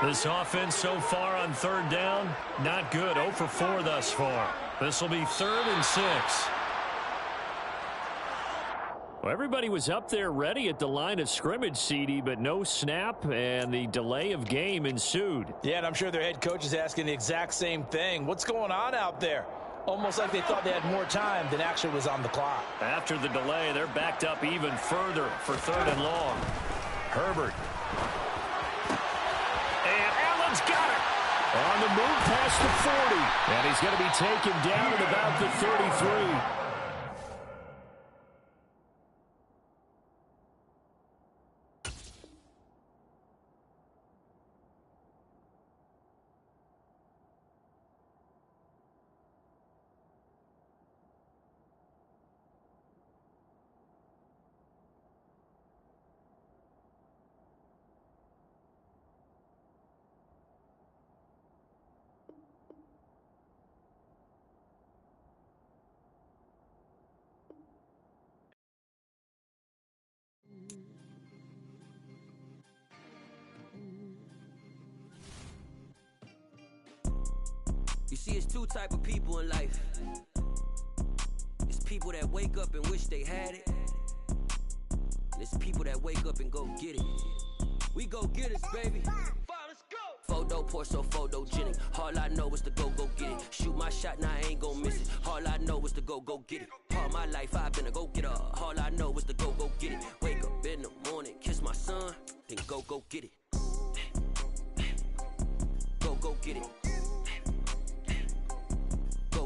This offense so far on 3rd down, not good. 0 for 4 thus far. This will be 3rd and 6.
Well, everybody was up there ready at the line of scrimmage, CD, but no snap, and the delay of game ensued.
Yeah, and I'm sure their head coach is asking the exact same thing. What's going on out there? Almost like they thought they had more time than actually was on the clock.
After the delay, they're backed up even further for 3rd and long. Herbert. And Allen's got it.
On the move past the 40. And he's going to be taken down at about the 33.
You see, it's 2 type of people in life. It's people that wake up and wish they had it. And it's people that wake up and go get it. We go get it, baby. Photo poor, so photogenic. All I know is to go get it. Shoot my shot, now I ain't gon' miss it. All I know is to go get it. All my life I've been a go-getter. All I know is to go get it. Wake up in the morning, kiss my son, then go get it. Go get it.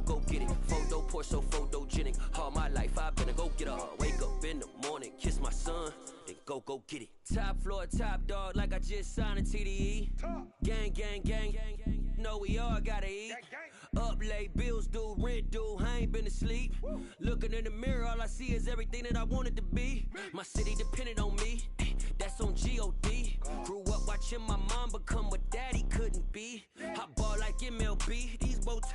Go get it. Photo poor, so photogenic. All my life I've been a go-getter. Wake up in the morning, kiss my son, then go get it. Top floor, top dog, like I just signed a TDE. Gang. Know we all gotta eat. Up late, bills due, rent due, I ain't been asleep. Looking in the mirror, all I see is everything that I wanted to be. My city depended on me, that's on G.O.D. Grew up watching my mom become what daddy couldn't be. I ball like MLB, these both